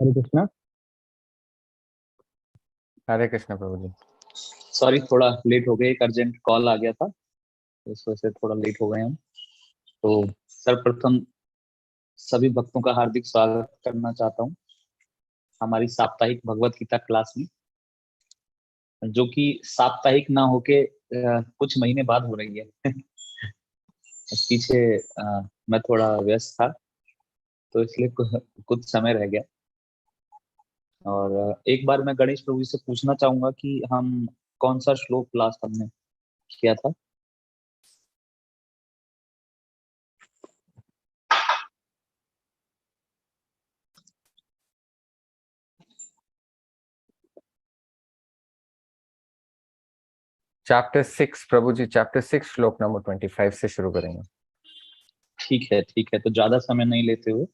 हरे कृष्णा। हरे कृष्ण प्रभु जी। Sorry, थोड़ा late हो गए, एक अर्जेंट कॉल आ गया था, इस वजह से थोड़ा लेट हो गए हम। तो सर्वप्रथम सभी भक्तों का हार्दिक स्वागत करना चाहता हूँ हमारी साप्ताहिक भगवत गीता क्लास में, जो कि साप्ताहिक ना होके कुछ महीने बाद हो रही है। पीछे मैं थोड़ा व्यस्त था, तो इसलिए कुछ समय रह गया। और एक बार मैं गणेश प्रभु से पूछना चाहूंगा कि हम कौन सा श्लोक क्लास हमने किया था। चैप्टर 6 प्रभु जी, चैप्टर 6 श्लोक नंबर 25 से शुरू करेंगे। ठीक है, तो ज्यादा समय नहीं लेते हुए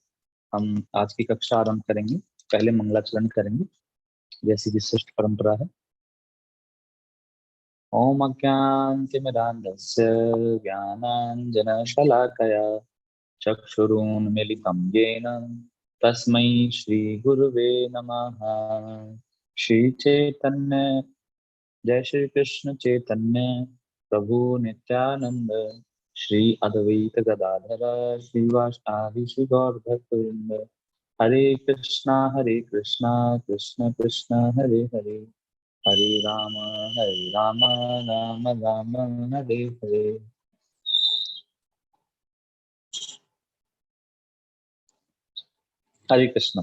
हम आज की कक्षा आरंभ करेंगे। पहले मंगलाचरण करेंगे जैसी कि श्रेष्ठ परंपरा है। ओम अज्ञानतिमिरान्धस्य ज्ञानाञ्जनशलाकया चक्षुरुन्मीलितं येन तस्मै श्रीगुरुवे नमः। श्री चैतन्य जय श्री कृष्ण चैतन्य प्रभु नित्यानंद श्री अद्वैत गदाधर श्रीवासादि श्री गौर भक्तवृंद। हरे कृष्णा कृष्ण कृष्ण हरे हरे, हरे राम राम राम हरे हरे। हरे कृष्ण।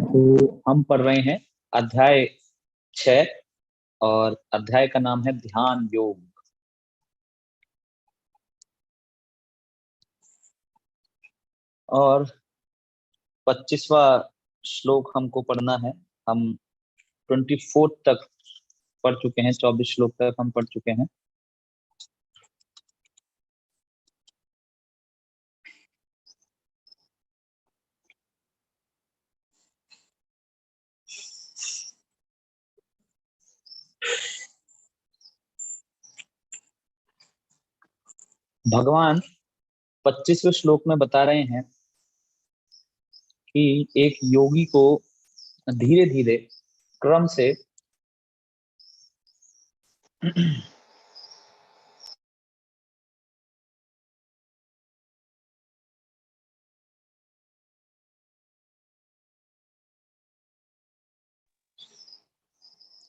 तो हम पढ़ रहे हैं अध्याय 6 और अध्याय का नाम है ध्यान योग। और 25वां श्लोक हमको पढ़ना है। हम 24 तक पढ़ चुके हैं, 24 श्लोक तक हम पढ़ चुके हैं। भगवान 25वें श्लोक में बता रहे हैं कि एक योगी को धीरे धीरे क्रम से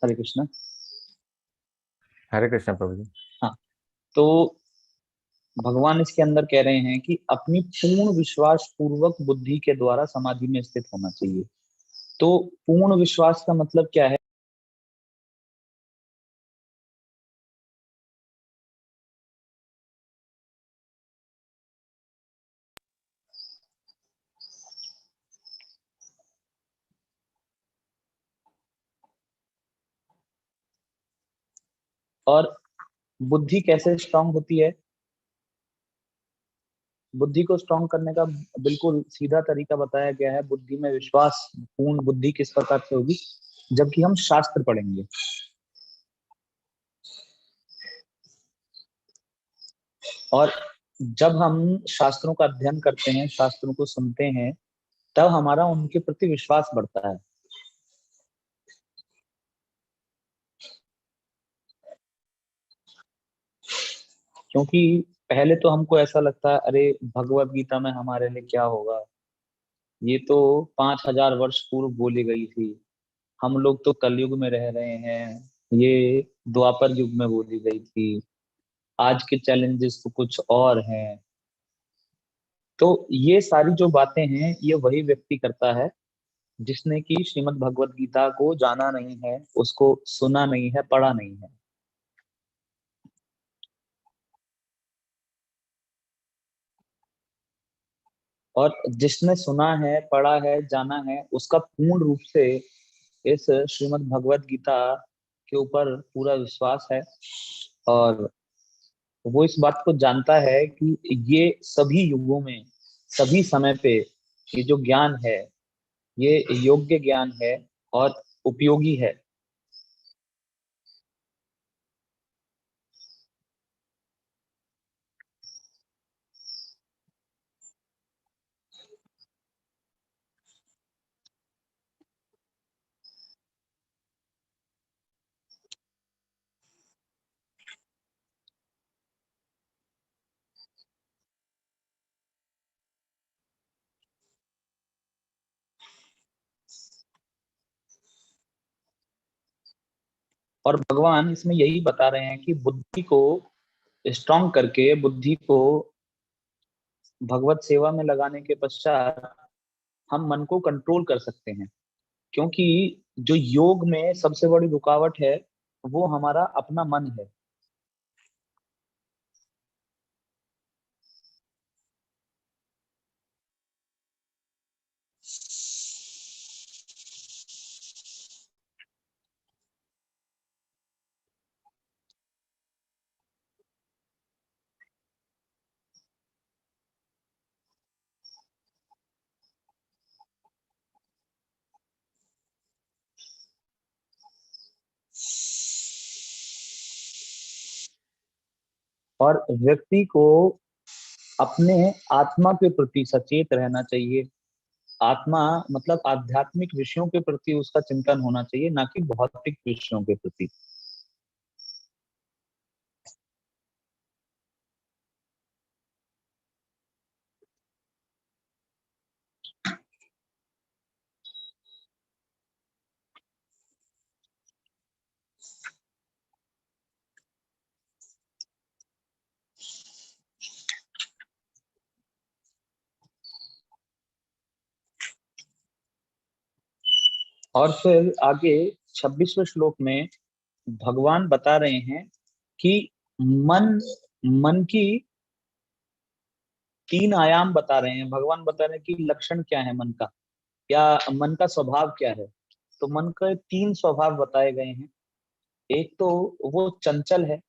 हरे कृष्ण। हरे कृष्ण प्रभु जी। हाँ, तो भगवान इसके अंदर कह रहे हैं कि अपनी पूर्ण विश्वास पूर्वक बुद्धि के द्वारा समाधि में स्थित होना चाहिए। तो पूर्ण विश्वास का मतलब क्या है? और बुद्धि कैसे स्ट्रांग होती है? बुद्धि को स्ट्रांग करने का बिल्कुल सीधा तरीका बताया गया है। बुद्धि में विश्वास, पूर्ण बुद्धि किस प्रकार से होगी? जबकि हम शास्त्र पढ़ेंगे। और जब हम शास्त्रों का अध्ययन करते हैं, शास्त्रों को सुनते हैं, तब हमारा उनके प्रति विश्वास बढ़ता है। क्योंकि पहले तो हमको ऐसा लगता है, अरे भगवत गीता में हमारे लिए क्या होगा, ये तो 5000 वर्ष पूर्व बोली गई थी, हम लोग तो कलयुग में रह रहे हैं, ये द्वापर युग में बोली गई थी, आज के चैलेंजेस तो कुछ और हैं। तो ये सारी जो बातें हैं, ये वही व्यक्ति करता है जिसने कि श्रीमद् भगवत गीता को जाना नहीं है, उसको सुना नहीं है, पढ़ा नहीं है। और जिसने सुना है, पढ़ा है, जाना है, उसका पूर्ण रूप से इस श्रीमद् भगवत गीता के ऊपर पूरा विश्वास है। और वो इस बात को जानता है कि ये सभी युगों में, सभी समय पे ये जो ज्ञान है, ये योग्य ज्ञान है और उपयोगी है। और भगवान इसमें यही बता रहे हैं कि बुद्धि को स्ट्रांग करके, बुद्धि को भगवत सेवा में लगाने के पश्चात हम मन को कंट्रोल कर सकते हैं। क्योंकि जो योग में सबसे बड़ी रुकावट है वो हमारा अपना मन है। और व्यक्ति को अपने आत्मा के प्रति सचेत रहना चाहिए। आत्मा मतलब आध्यात्मिक विषयों के प्रति उसका चिंतन होना चाहिए, ना कि भौतिक विषयों के प्रति। और फिर आगे 26वें श्लोक में भगवान बता रहे हैं कि मन मन की तीन आयाम बता रहे हैं। भगवान बता रहे हैं कि लक्षण क्या है मन का, या मन का स्वभाव क्या है। तो मन के तीन स्वभाव बताए गए हैं। एक तो वो चंचल है।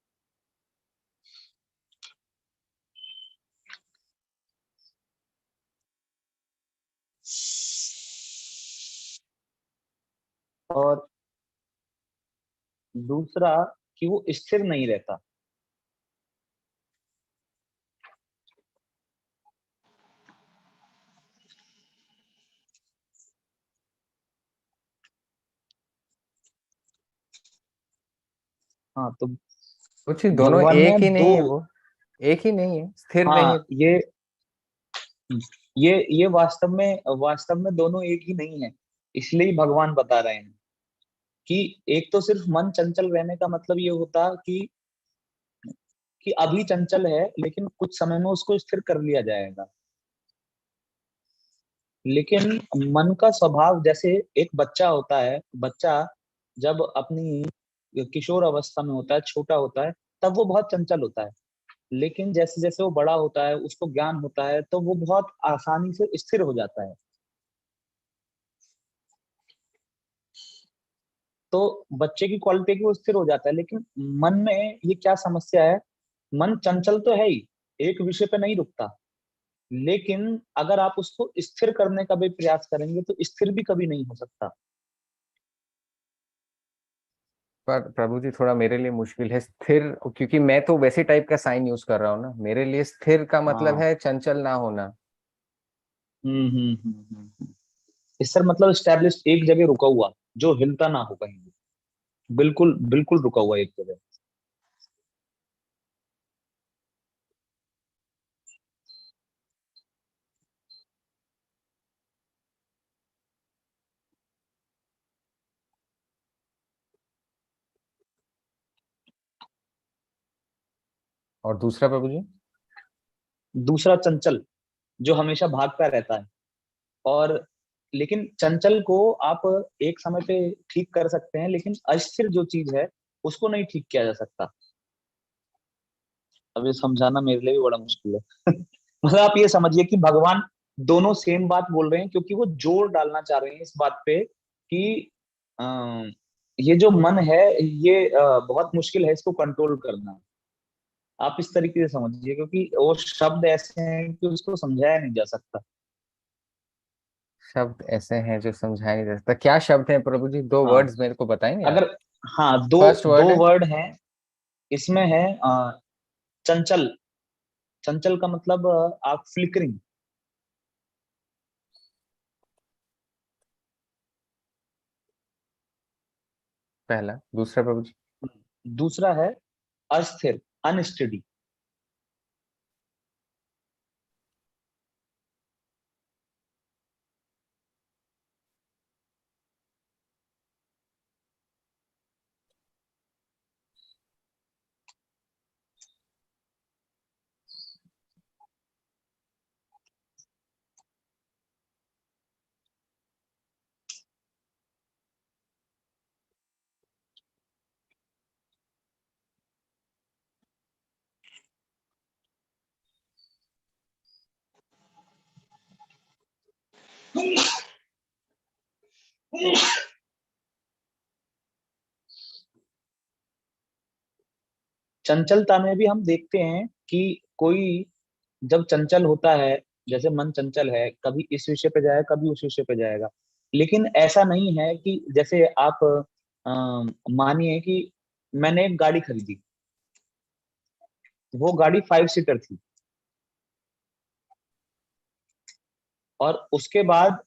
और दूसरा कि वो स्थिर नहीं रहता। हाँ, तो कुछ ही दोनों भगवान ने एक ही दो। नहीं है वो, एक ही नहीं है, स्थिर नहीं है। हाँ, ये वास्तव में दोनों एक ही नहीं है। इसलिए ही भगवान बता रहे हैं कि एक तो सिर्फ मन चंचल रहने का मतलब ये होता कि अभी चंचल है लेकिन कुछ समय में उसको स्थिर कर लिया जाएगा। लेकिन मन का स्वभाव, जैसे एक बच्चा होता है, बच्चा जब अपनी किशोर अवस्था में होता है, छोटा होता है, तब वो बहुत चंचल होता है। लेकिन जैसे जैसे वो बड़ा होता है, उसको ज्ञान होता है, तो वो बहुत आसानी से स्थिर हो जाता है। तो बच्चे की क्वालिटी की वो स्थिर हो जाता है। लेकिन मन में ये क्या समस्या है, मन चंचल तो है ही, एक विषय पे नहीं रुकता। लेकिन अगर आप उसको स्थिर करने का भी प्रयास करेंगे तो स्थिर भी कभी नहीं हो सकता। पर प्रभु जी थोड़ा मेरे लिए मुश्किल है स्थिर, क्योंकि मैं तो वैसे टाइप का साइन यूज कर रहा हूँ ना। मेरे लिए स्थिर का मतलब हाँ। है चंचल ना होना। इससे मतलब स्टैब्लिश, एक जगह रुका हुआ, जो हिलता ना हो कहीं भी। बिल्कुल बिल्कुल रुका हुआ एक जगह। और दूसरा प्रभु जी? दूसरा चंचल, जो हमेशा भागता रहता है। और लेकिन चंचल को आप एक समय पे ठीक कर सकते हैं, लेकिन अस्थिर जो चीज है उसको नहीं ठीक किया जा सकता। अब ये समझाना मेरे लिए भी बड़ा मुश्किल है। मतलब आप ये समझिए कि भगवान दोनों सेम बात बोल रहे हैं, क्योंकि वो जोर डालना चाह रहे हैं इस बात पे कि अ, ये जो मन है, ये बहुत मुश्किल है इसको कंट्रोल करना। आप इस तरीके से समझिए, क्योंकि वो शब्द ऐसे हैं कि उसको समझाया नहीं जा सकता। शब्द ऐसे हैं जो समझाया नहीं जा सकता? क्या शब्द हैं प्रभु जी? दो हाँ, वर्ड्स मेरे को बताएंगे आप? अगर, हाँ, दो फर्स्ट दो वर्ड है। वर्ड हैं इसमें है। चंचल। चंचल का मतलब आप फ्लिकरिंग। पहला। दूसरा प्रभु जी? दूसरा है अस्थिर, अनस्टेडी। चंचलता में भी हम देखते हैं कि कोई जब चंचल होता है, जैसे मन चंचल है, कभी इस विषय पे जाएगा, कभी उस विषय पे जाएगा। लेकिन ऐसा नहीं है कि जैसे आप मानिए कि मैंने एक गाड़ी खरीदी, वो गाड़ी 5 सीटर थी, और उसके बाद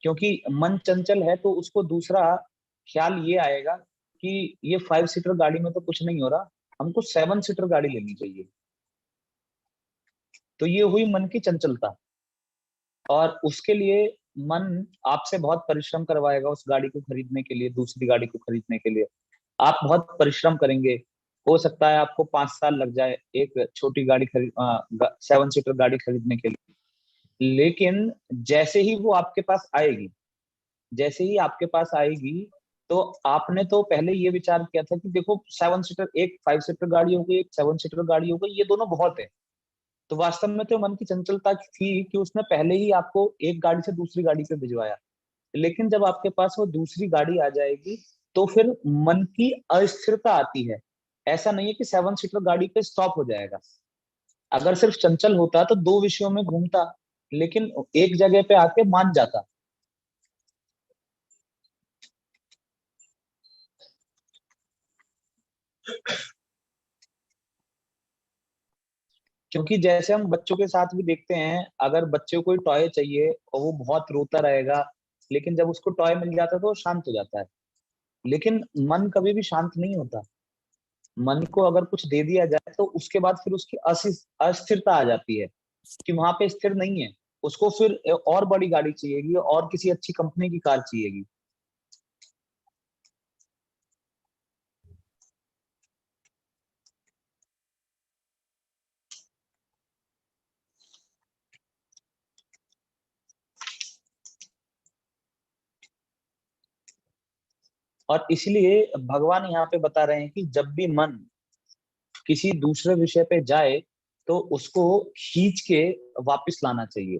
क्योंकि मन चंचल है तो उसको दूसरा ख्याल ये आएगा कि ये 5 सीटर गाड़ी में तो कुछ नहीं हो रहा, हमको 7 सीटर गाड़ी लेनी चाहिए। तो ये हुई मन की चंचलता। और उसके लिए मन आपसे बहुत परिश्रम करवाएगा उस गाड़ी को खरीदने के लिए, दूसरी गाड़ी को खरीदने के लिए आप बहुत परिश्रम करेंगे। हो सकता है आपको 5 साल लग जाए एक छोटी गाड़ी 7 सीटर गाड़ी खरीदने के लिए। लेकिन जैसे ही वो आपके पास आएगी, जैसे ही आपके पास आएगी, तो आपने तो पहले ये विचार किया था कि देखो 7 सीटर, एक 5 सीटर गाड़ी हो गई, एक 7 सीटर गाड़ी हो गई, ये दोनों बहुत है। तो वास्तव में तो मन की चंचलता थी कि उसने पहले ही आपको एक गाड़ी से दूसरी गाड़ी पे भिजवाया। लेकिन जब आपके पास वो दूसरी गाड़ी आ जाएगी, तो फिर मन की अस्थिरता आती है। ऐसा नहीं है कि 7 सीटर गाड़ी पे स्टॉप हो जाएगा। अगर सिर्फ चंचल होता तो 2 विषयों में घूमता, लेकिन एक जगह पे आके मान जाता। क्योंकि जैसे हम बच्चों के साथ भी देखते हैं, अगर बच्चे को कोई टॉय चाहिए और वो बहुत रोता रहेगा, लेकिन जब उसको टॉय मिल जाता है तो वो शांत हो जाता है। लेकिन मन कभी भी शांत नहीं होता। मन को अगर कुछ दे दिया जाए तो उसके बाद फिर उसकी अस्थिरता आ जाती है कि वहां पे स्थिर नहीं है। उसको फिर और बड़ी गाड़ी चाहिएगी और किसी अच्छी कंपनी की कार चाहिएगी। और इसलिए भगवान यहाँ पे बता रहे हैं कि जब भी मन किसी दूसरे विषय पे जाए तो उसको खींच के वापस लाना चाहिए।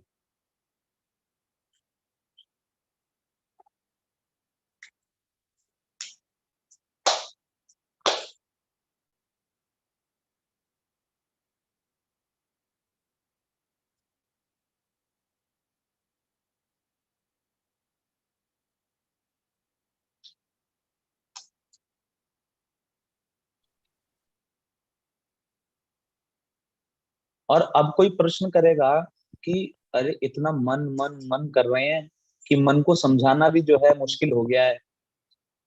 और अब कोई प्रश्न करेगा कि अरे इतना मन मन मन कर रहे हैं कि मन को समझाना भी जो है मुश्किल हो गया है,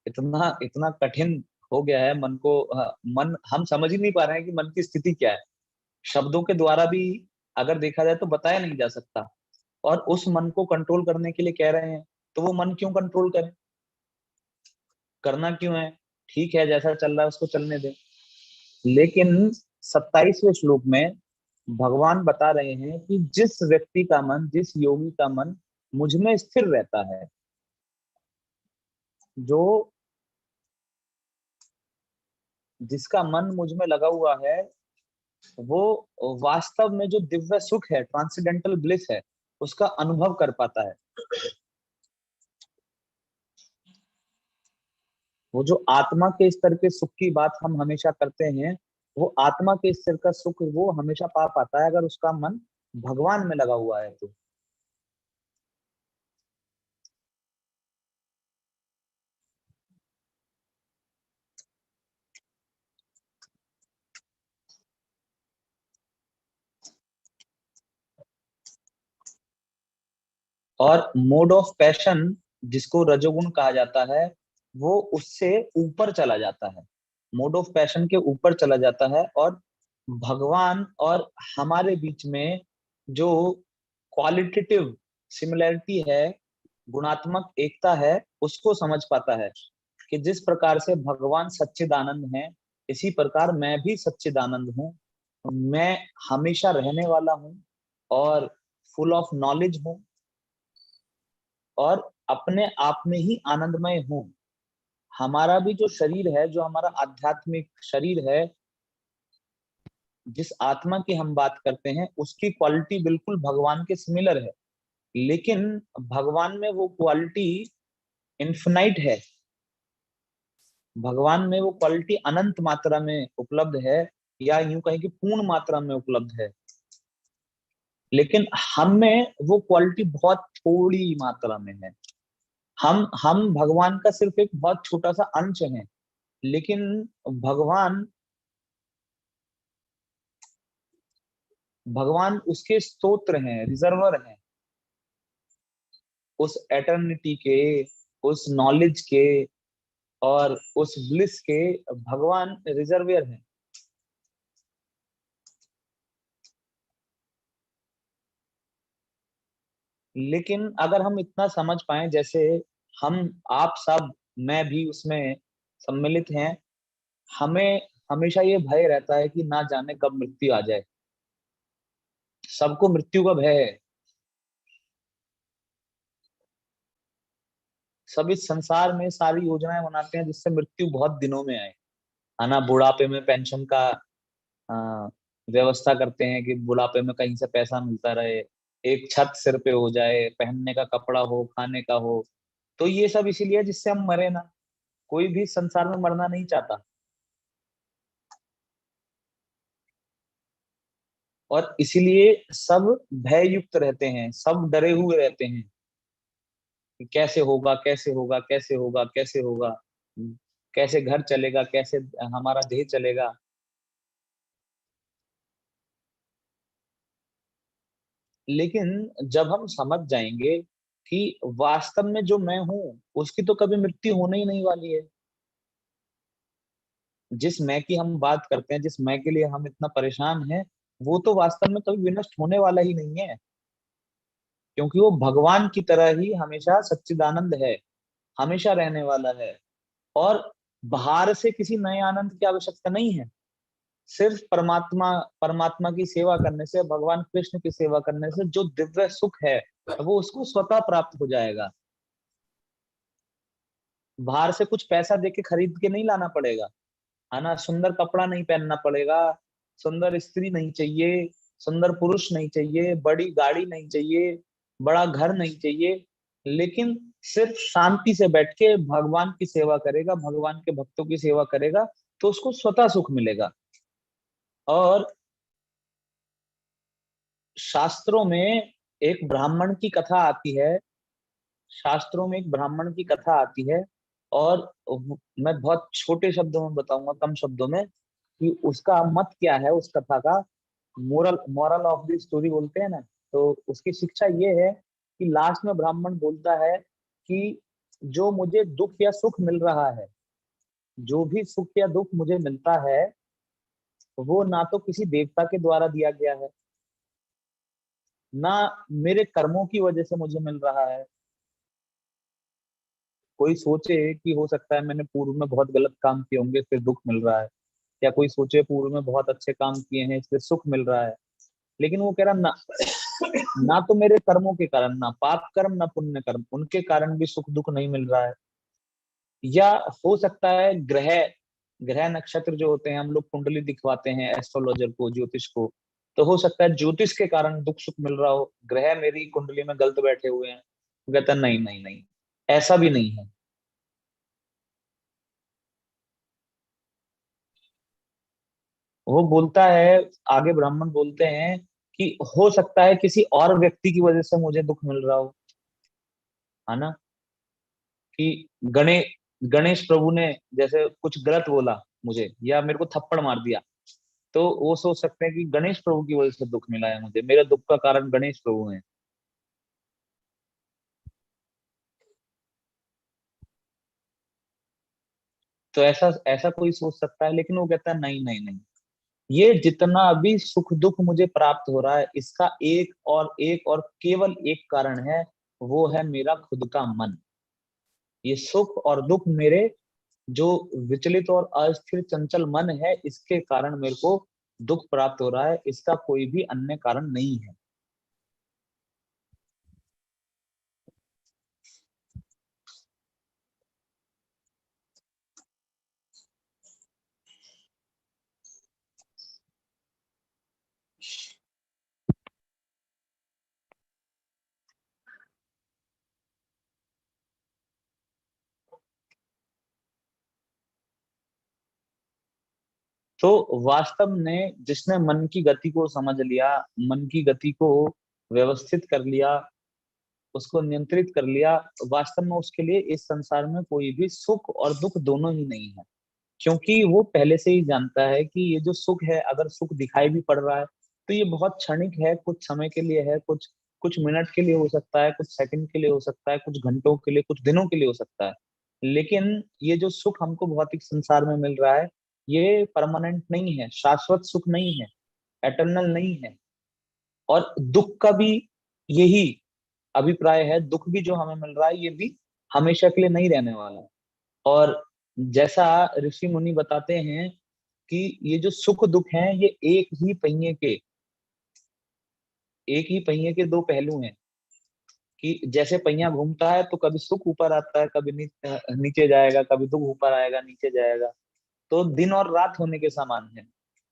इतना इतना कठिन हो गया है मन को। मन हम समझ ही नहीं पा रहे हैं कि मन की स्थिति क्या है। शब्दों के द्वारा भी अगर देखा जाए तो बताया नहीं जा सकता। और उस मन को कंट्रोल करने के लिए कह रहे हैं, तो वो मन क्यों कंट्रोल करे, करना क्यों है? ठीक है, जैसा चल रहा है उसको चलने दें। लेकिन 27वें श्लोक में भगवान बता रहे हैं कि जिस व्यक्ति का मन, जिस योगी का मन मुझ में स्थिर रहता है, जो जिसका मन मुझ में लगा हुआ है, वो वास्तव में जो दिव्य सुख है, ट्रांसेंडेंटल ब्लिस है, उसका अनुभव कर पाता है। वो जो आत्मा के स्तर के सुख की बात हम हमेशा करते हैं, वो आत्मा के स्तर का सुख वो हमेशा पा पाता है अगर उसका मन भगवान में लगा हुआ है तो। और मोड ऑफ पैशन, जिसको रजोगुण कहा जाता है, वो उससे ऊपर चला जाता है, मोड ऑफ पैशन के ऊपर चला जाता है, और भगवान और हमारे बीच में जो क्वालिटेटिव सिमिलैरिटी है, गुणात्मक एकता है, उसको समझ पाता है कि जिस प्रकार से भगवान सच्चिदानंद है, इसी प्रकार मैं भी सच्चिदानंद हूँ। मैं हमेशा रहने वाला हूँ और फुल ऑफ नॉलेज हूँ, और अपने आप में ही आनंदमय हूँ। हमारा भी जो शरीर है, जो हमारा आध्यात्मिक शरीर है, जिस आत्मा की हम बात करते हैं, उसकी क्वालिटी बिल्कुल भगवान के सिमिलर है। लेकिन भगवान में वो क्वालिटी इन्फिनाइट है, भगवान में वो क्वालिटी अनंत मात्रा में उपलब्ध है, या यूं कहें कि पूर्ण मात्रा में उपलब्ध है। लेकिन हम में वो क्वालिटी बहुत थोड़ी मात्रा में है। हम भगवान का सिर्फ एक बहुत छोटा सा अंश है, लेकिन भगवान भगवान उसके स्तोत्र हैं, रिजर्वर हैं, उस एटर्निटी के, उस नॉलेज के और उस ब्लिस के भगवान रिजर्वियर हैं। लेकिन अगर हम इतना समझ पाए, जैसे हम आप सब, मैं भी उसमें सम्मिलित हैं, हमें हमेशा ये भय रहता है कि ना जाने कब मृत्यु आ जाए। सबको मृत्यु का भय है। सब इस संसार में सारी योजनाएं बनाते हैं जिससे मृत्यु बहुत दिनों में आए, है ना। बुढ़ापे में पेंशन का अ, व्यवस्था करते हैं कि बुढ़ापे में कहीं से पैसा मिलता रहे, एक छत सिर पे हो जाए, पहनने का कपड़ा हो, खाने का हो। तो ये सब इसीलिए है जिससे हम मरे ना। कोई भी संसार में मरना नहीं चाहता, और इसीलिए सब भय युक्त रहते हैं, सब डरे हुए रहते हैं कि कैसे होगा, कैसे होगा, कैसे होगा, कैसे होगा, कैसे घर चलेगा, कैसे हमारा देह चलेगा। लेकिन जब हम समझ जाएंगे कि वास्तव में जो मैं हूं उसकी तो कभी मृत्यु होने ही नहीं वाली है। जिस मैं की हम बात करते हैं, जिस मैं के लिए हम इतना परेशान हैं, वो तो वास्तव में कभी विनष्ट होने वाला ही नहीं है, क्योंकि वो भगवान की तरह ही हमेशा सच्चिदानंद है, हमेशा रहने वाला है। और बाहर से किसी नए आनंद की आवश्यकता नहीं है। सिर्फ परमात्मा परमात्मा की सेवा करने से, भगवान कृष्ण की सेवा करने से जो दिव्य सुख है वो उसको स्वतः प्राप्त हो जाएगा। बाहर से कुछ पैसा देके खरीद के नहीं लाना पड़ेगा, है ना। सुंदर कपड़ा नहीं पहनना पड़ेगा, सुंदर स्त्री नहीं चाहिए, सुंदर पुरुष नहीं चाहिए, बड़ी गाड़ी नहीं चाहिए, बड़ा घर नहीं चाहिए। लेकिन सिर्फ शांति से बैठ के भगवान की सेवा करेगा, भगवान के भक्तों की सेवा करेगा, तो उसको स्वतः सुख मिलेगा। और शास्त्रों में एक ब्राह्मण की कथा आती है, शास्त्रों में एक ब्राह्मण की कथा आती है। और मैं बहुत छोटे शब्दों में बताऊंगा, कम शब्दों में, कि उसका मत क्या है, उस कथा का moral moral of the story बोलते हैं ना। तो उसकी शिक्षा ये है कि लास्ट में ब्राह्मण बोलता है कि जो मुझे दुख या सुख मिल रहा है, जो भी सुख या दुख मुझे मिलता है, वो ना तो किसी देवता के द्वारा दिया गया है, ना मेरे कर्मों की वजह से मुझे मिल रहा है। कोई सोचे कि हो सकता है मैंने पूर्व में बहुत गलत काम किए होंगे इसलिए दुख मिल रहा है, या कोई सोचे पूर्व में बहुत अच्छे काम किए हैं इसलिए सुख मिल रहा है। लेकिन वो कह रहा ना, ना तो मेरे कर्मों के कारण, ना पाप कर्म ना पुण्य कर्म, उनके कारण भी सुख दुख नहीं मिल रहा है। या हो सकता है ग्रह ग्रह नक्षत्र जो होते हैं, हम लोग कुंडली दिखवाते हैं एस्ट्रोलॉजर को, ज्योतिष को, तो हो सकता है ज्योतिष के कारण दुख सुख मिल रहा हो, ग्रह मेरी कुंडली में गलत बैठे हुए हैं। वो कहता है नहीं नहीं नहीं, ऐसा भी नहीं है। वो बोलता है, आगे ब्राह्मण बोलते हैं कि हो सकता है किसी और व्यक्ति की वजह से मुझे दुख मिल रहा हो, है ना। कि गणेश प्रभु ने जैसे कुछ गलत बोला मुझे, या मेरे को थप्पड़ मार दिया, तो वो सोच सकते हैं कि गणेश प्रभु की वजह से दुख मिला है मुझे, मेरे दुख का कारण गणेश प्रभु हैं। तो ऐसा ऐसा कोई सोच सकता है, लेकिन वो कहता है नहीं नहीं नहीं, ये जितना भी सुख दुख मुझे प्राप्त हो रहा है, इसका एक और केवल एक कारण है, वो है मेरा खुद का मन। ये सुख और दुख मेरे जो विचलित और अस्थिर चंचल मन है, इसके कारण मेरे को दुख प्राप्त हो रहा है, इसका कोई भी अन्य कारण नहीं है। तो वास्तव में जिसने मन की गति को समझ लिया, मन की गति को व्यवस्थित कर लिया, उसको नियंत्रित कर लिया, वास्तव में उसके लिए इस संसार में कोई भी सुख और दुख दोनों ही नहीं है। क्योंकि वो पहले से ही जानता है कि ये जो सुख है, अगर सुख दिखाई भी पड़ रहा है तो ये बहुत क्षणिक है, कुछ समय के लिए है, कुछ कुछ मिनट के लिए हो सकता है, कुछ सेकंड के लिए हो सकता है, कुछ घंटों के लिए, कुछ दिनों के लिए हो सकता है। लेकिन ये जो सुख हमको भौतिक संसार में मिल रहा है, ये परमानेंट नहीं है, शाश्वत सुख नहीं है, एटर्नल नहीं है। और दुख का भी यही अभिप्राय है, दुख भी जो हमें मिल रहा है ये भी हमेशा के लिए नहीं रहने वाला है। और जैसा ऋषि मुनि बताते हैं कि ये जो सुख दुख हैं ये एक ही पहिए के दो पहलू हैं। कि जैसे पहिया घूमता है तो कभी सुख ऊपर आता है, कभी नीचे जाएगा, कभी दुख ऊपर आएगा, नीचे जाएगा। तो दिन और रात होने के समान है।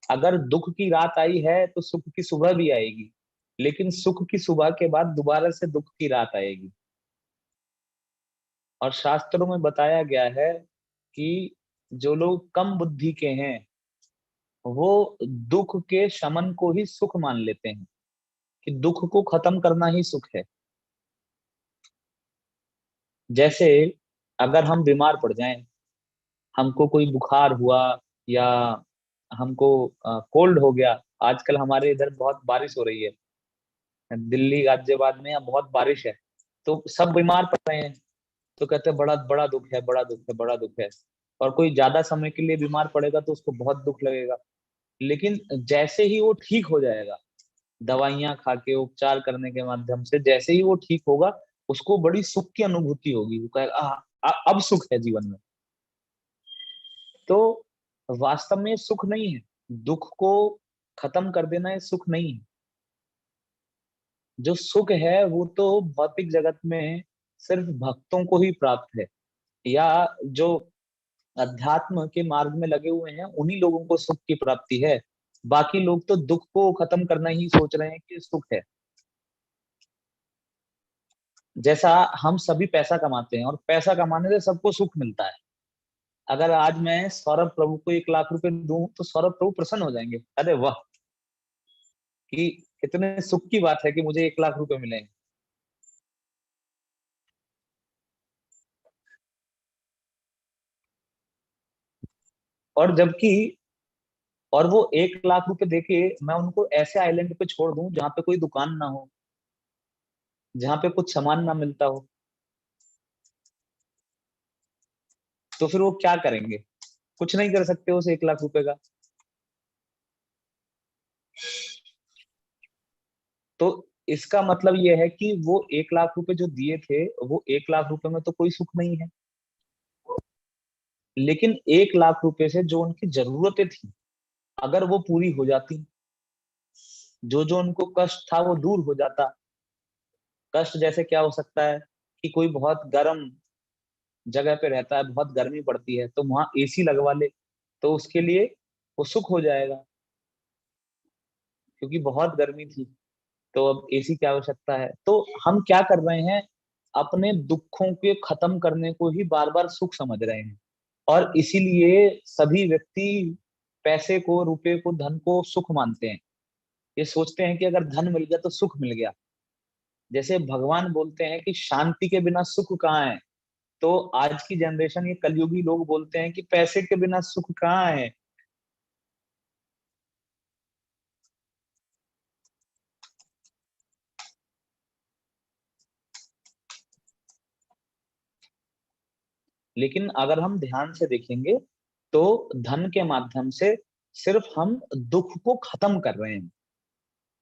अगर दुख की रात आई है तो सुख की सुबह भी आएगी, लेकिन सुख की सुबह के बाद दोबारा से दुख की रात आएगी। और शास्त्रों में बताया गया है कि जो लोग कम बुद्धि के हैं वो दुख के शमन को ही सुख मान लेते हैं, कि दुख को खत्म करना ही सुख है। जैसे अगर हम बीमार पड़ जाएं, हमको कोई बुखार हुआ या हमको कोल्ड हो गया। आजकल हमारे इधर बहुत बारिश हो रही है, दिल्ली गाजियाबाद में यहाँ बहुत बारिश है, तो सब बीमार पड़ रहे हैं। तो कहते हैं बड़ा बड़ा दुख है, बड़ा दुख है, बड़ा दुख है। और कोई ज्यादा समय के लिए बीमार पड़ेगा तो उसको बहुत दुख लगेगा। लेकिन जैसे ही वो ठीक हो जाएगा, दवाइयां खा के उपचार करने के माध्यम से जैसे ही वो ठीक होगा, उसको बड़ी सुख की अनुभूति होगी। वो कहेगा अब सुख है जीवन में। तो वास्तव में ये सुख नहीं है, दुख को खत्म कर देना ये सुख नहीं है। जो सुख है वो तो भौतिक जगत में सिर्फ भक्तों को ही प्राप्त है, या जो अध्यात्म के मार्ग में लगे हुए हैं उन्हीं लोगों को सुख की प्राप्ति है। बाकी लोग तो दुख को खत्म करना ही सोच रहे हैं कि सुख है। जैसा हम सभी पैसा कमाते हैं और पैसा कमाने से सबको सुख मिलता है। अगर आज मैं सौरभ प्रभु को 1 लाख रुपए दूं तो सौरभ प्रभु प्रसन्न हो जाएंगे, अरे वाह, कि कितने सुख की बात है कि मुझे 1 लाख रुपए मिले। और जबकि और वो 1 लाख रुपए देके मैं उनको ऐसे आइलैंड पे छोड़ दूं जहाँ पे कोई दुकान ना हो, जहाँ पे कुछ सामान ना मिलता हो, तो फिर वो क्या करेंगे? कुछ नहीं कर सकते उस 1 लाख रुपए का। तो इसका मतलब ये है कि वो 1 लाख रुपए जो दिए थे, वो 1 लाख रुपए में तो कोई सुख नहीं है। लेकिन 1 लाख रुपए से जो उनकी जरूरतें थी, अगर वो पूरी हो जाती, जो जो उनको कष्ट था वो दूर हो जाता। कष्ट जैसे क्या हो सकता है कि कोई बहुत गर्म जगह पे रहता है, बहुत गर्मी पड़ती है, तो वहां एसी लगवा ले, तो उसके लिए वो सुख हो जाएगा, क्योंकि बहुत गर्मी थी तो अब एसी की आवश्यकता है। तो हम क्या कर रहे हैं, अपने दुखों के खत्म करने को ही बार बार सुख समझ रहे हैं। और इसीलिए सभी व्यक्ति पैसे को, रुपए को, धन को सुख मानते हैं। ये सोचते हैं कि अगर धन मिल गया तो सुख मिल गया। जैसे भगवान बोलते हैं कि शांति के बिना सुख कहाँ है, तो आज की जनरेशन, ये कलयुगी लोग बोलते हैं कि पैसे के बिना सुख कहाँ है। लेकिन अगर हम ध्यान से देखेंगे तो धन के माध्यम से सिर्फ हम दुख को खत्म कर रहे हैं,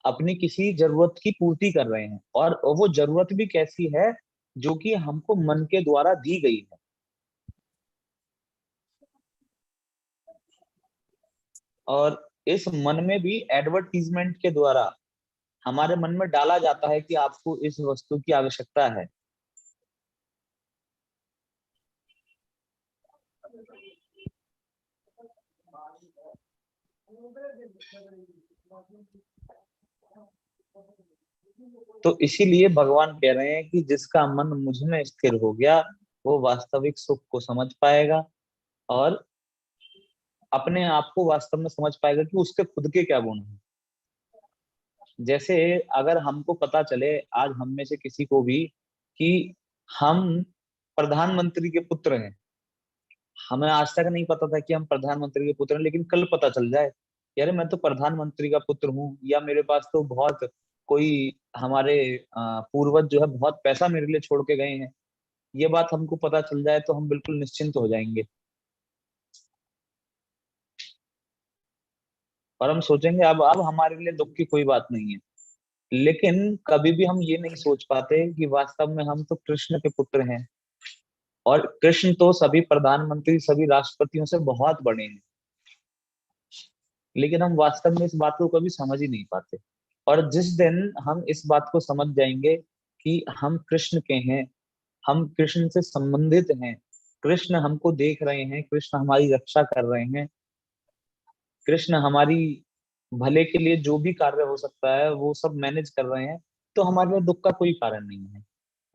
अपनी किसी जरूरत की पूर्ति कर रहे हैं। और वो जरूरत भी कैसी है, जो कि हमको मन के द्वारा दी गई है। और इस मन में भी एडवर्टीजमेंट के द्वारा हमारे मन में डाला जाता है कि आपको इस वस्तु की आवश्यकता है। तो इसीलिए भगवान कह रहे हैं कि जिसका मन मुझ में स्थिर हो गया वो वास्तविक सुख को समझ पाएगा। और अपने आप को वास्तव में समझ पाएगा कि उसके खुद के क्या गुण हैं। जैसे अगर हमको पता चले आज हम में से किसी को भी कि हम प्रधानमंत्री के पुत्र हैं, हमें आज तक नहीं पता था कि हम प्रधानमंत्री के पुत्र हैं, लेकिन कल पता चल जाए यार मैं तो प्रधानमंत्री का पुत्र हूँ, या मेरे पास तो बहुत कोई हमारे पूर्वज जो है बहुत पैसा मेरे लिए छोड़ के गए हैं, ये बात हमको पता चल जाए तो हम बिल्कुल निश्चिंत हो जाएंगे और हम सोचेंगे अब हमारे लिए दुख की कोई बात नहीं है। लेकिन कभी भी हम ये नहीं सोच पाते कि वास्तव में हम तो कृष्ण के पुत्र हैं, और कृष्ण तो सभी प्रधानमंत्री सभी राष्ट्रपतियों से बहुत बड़े हैं, लेकिन हम वास्तव में इस बात को कभी समझ ही नहीं पाते। और जिस दिन हम इस बात को समझ जाएंगे कि हम कृष्ण के हैं, हम कृष्ण से संबंधित हैं, कृष्ण हमको देख रहे हैं, कृष्ण हमारी रक्षा कर रहे हैं, कृष्ण हमारी भले के लिए जो भी कार्य हो सकता है वो सब मैनेज कर रहे हैं, तो हमारे लिए दुख का कोई कारण नहीं है।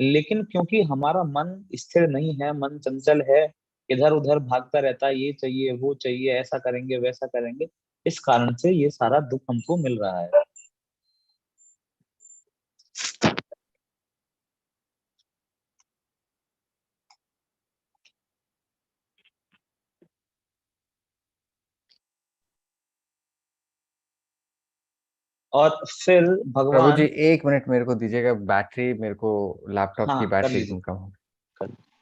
लेकिन क्योंकि हमारा मन स्थिर नहीं है, मन चंचल है, इधर उधर भागता रहता है, ये चाहिए वो चाहिए, ऐसा करेंगे वैसा करेंगे, इस कारण से ये सारा दुख हमको मिल रहा है। और फिर प्रभु जी भगवान। 1 मिनट मेरे को दीजिएगा, बैटरी मेरे को लैपटॉप की हाँ कर बैटरी लीजिए, एकदम कम हो। कर लीजिए।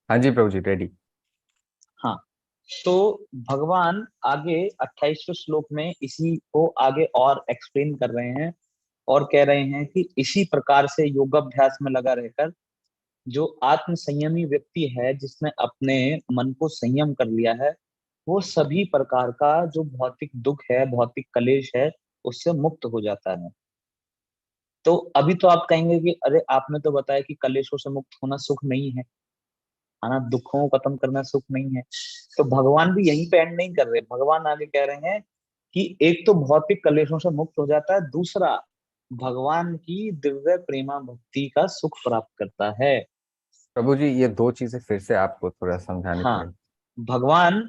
हाँ जी प्रभु जी, रेडी। हाँ, तो भगवान आगे 28वें श्लोक में इसी को आगे और एक्सप्लेन कर रहे हैं, और कह रहे हैं कि इसी प्रकार से योगाभ्यास में लगा रहकर जो आत्म संयमी व्यक्ति है, जिसने अपने मन को संयम कर लिया है, वो सभी प्रकार का जो भौतिक दुख है, भौतिक कलेश है, उससे मुक्त हो जाता है। तो अभी तो आप कहेंगे कि अरे आपने तो बताया कि कलेशों से मुक्त होना सुख नहीं है ना, दुखों को खत्म करना सुख नहीं है। तो भगवान भी यहीं पे एंड नहीं कर रहे, भगवान आगे कह रहे हैं कि एक तो भौतिक कलेशों से मुक्त हो जाता है, दूसरा भगवान की दिव्य प्रेमा भक्ति का सुख प्राप्त करता है। प्रभु जी ये दो चीजें फिर से आपको थोड़ा समझानी हाँ, पड़ेगी। भगवान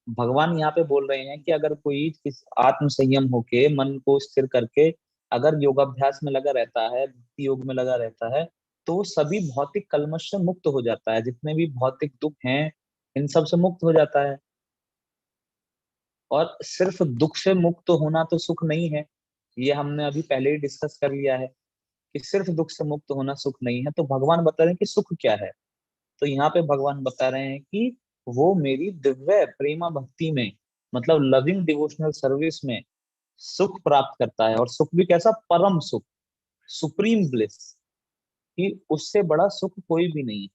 भगवान यहाँ पे बोल रहे हैं कि अगर कोई किस आत्म संयम होके मन को स्थिर करके अगर योगाभ्यास में लगा रहता है, भक्ति योग में लगा रहता है, तो वो सभी भौतिक कल्मश से मुक्त हो जाता है, जितने भी भौतिक दुख हैं इन सब से मुक्त हो जाता है। और सिर्फ दुख से मुक्त होना तो सुख नहीं है, ये हमने अभी पहले ही डिस्कस कर लिया है कि सिर्फ दुख से मुक्त होना सुख नहीं है। तो भगवान बता रहे हैं कि सुख क्या है। तो यहाँ पे भगवान बता रहे हैं कि वो मेरी दिव्य प्रेमा भक्ति में, मतलब लविंग डिवोशनल सर्विस में सुख प्राप्त करता है, और सुख भी कैसा, परम सुख, सुप्रीम ब्लिस, कि उससे बड़ा सुख कोई भी नहीं है।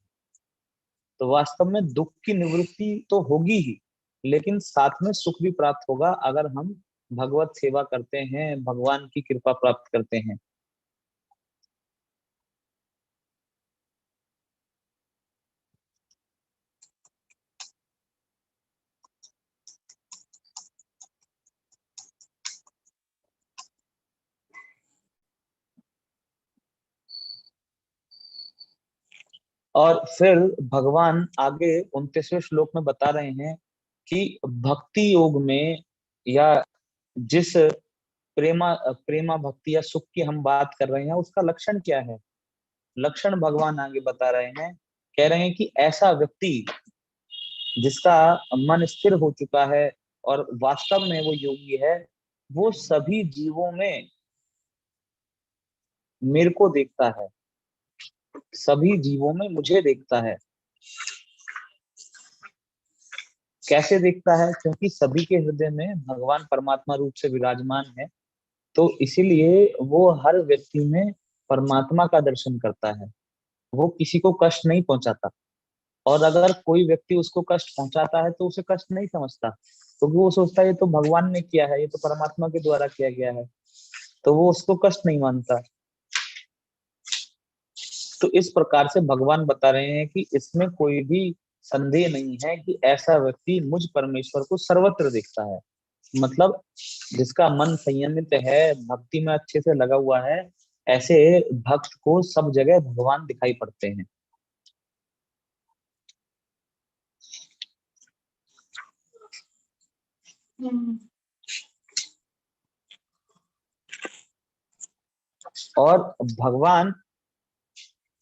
तो वास्तव में दुख की निवृत्ति तो होगी ही, लेकिन साथ में सुख भी प्राप्त होगा अगर हम भगवत सेवा करते हैं, भगवान की कृपा प्राप्त करते हैं। और फिर भगवान आगे 29वें श्लोक में बता रहे हैं कि भक्ति योग में, या जिस प्रेमा प्रेमा भक्ति या सुख की हम बात कर रहे हैं, उसका लक्षण क्या है। लक्षण भगवान आगे बता रहे हैं, कह रहे हैं कि ऐसा व्यक्ति जिसका मन स्थिर हो चुका है और वास्तव में वो योगी है, वो सभी जीवों में मेरे को देखता है, सभी जीवों में मुझे देखता है। कैसे देखता है? क्योंकि सभी के हृदय में भगवान परमात्मा रूप से विराजमान है, तो इसीलिए वो हर व्यक्ति में परमात्मा का दर्शन करता है। वो किसी को कष्ट नहीं पहुंचाता, और अगर कोई व्यक्ति उसको कष्ट पहुंचाता है तो उसे कष्ट नहीं समझता, क्योंकि वो सोचता है ये तो भगवान ने किया है, ये तो परमात्मा के द्वारा किया गया है, तो वो उसको कष्ट नहीं मानता। तो इस प्रकार से भगवान बता रहे हैं कि इसमें कोई भी संदेह नहीं है कि ऐसा व्यक्ति मुझ परमेश्वर को सर्वत्र देखता है। मतलब जिसका मन संयमित है, भक्ति में अच्छे से लगा हुआ है, ऐसे भक्त को सब जगह भगवान दिखाई पड़ते हैं। और भगवान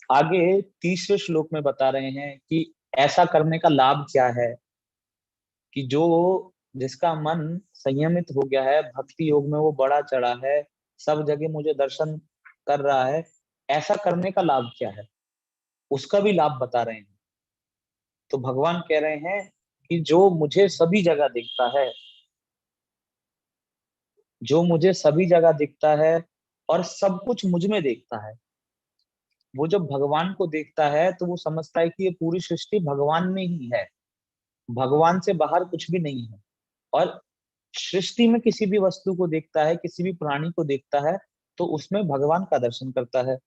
आगे तीसरे श्लोक में बता रहे हैं कि ऐसा करने का लाभ क्या है, कि जो जिसका मन संयमित हो गया है, भक्ति योग में वो बड़ा चढ़ा है, सब जगह मुझे दर्शन कर रहा है, ऐसा करने का लाभ क्या है, उसका भी लाभ बता रहे हैं। तो भगवान कह रहे हैं कि जो मुझे सभी जगह दिखता है, जो मुझे सभी जगह दिखता है और सब कुछ मुझ में देखता है, वो जब भगवान को देखता है तो वो समझता है कि ये पूरी सृष्टि भगवान में ही है, भगवान से बाहर कुछ भी नहीं है। और सृष्टि में किसी भी वस्तु को देखता है, किसी भी प्राणी को देखता है, तो उसमें भगवान का दर्शन करता है।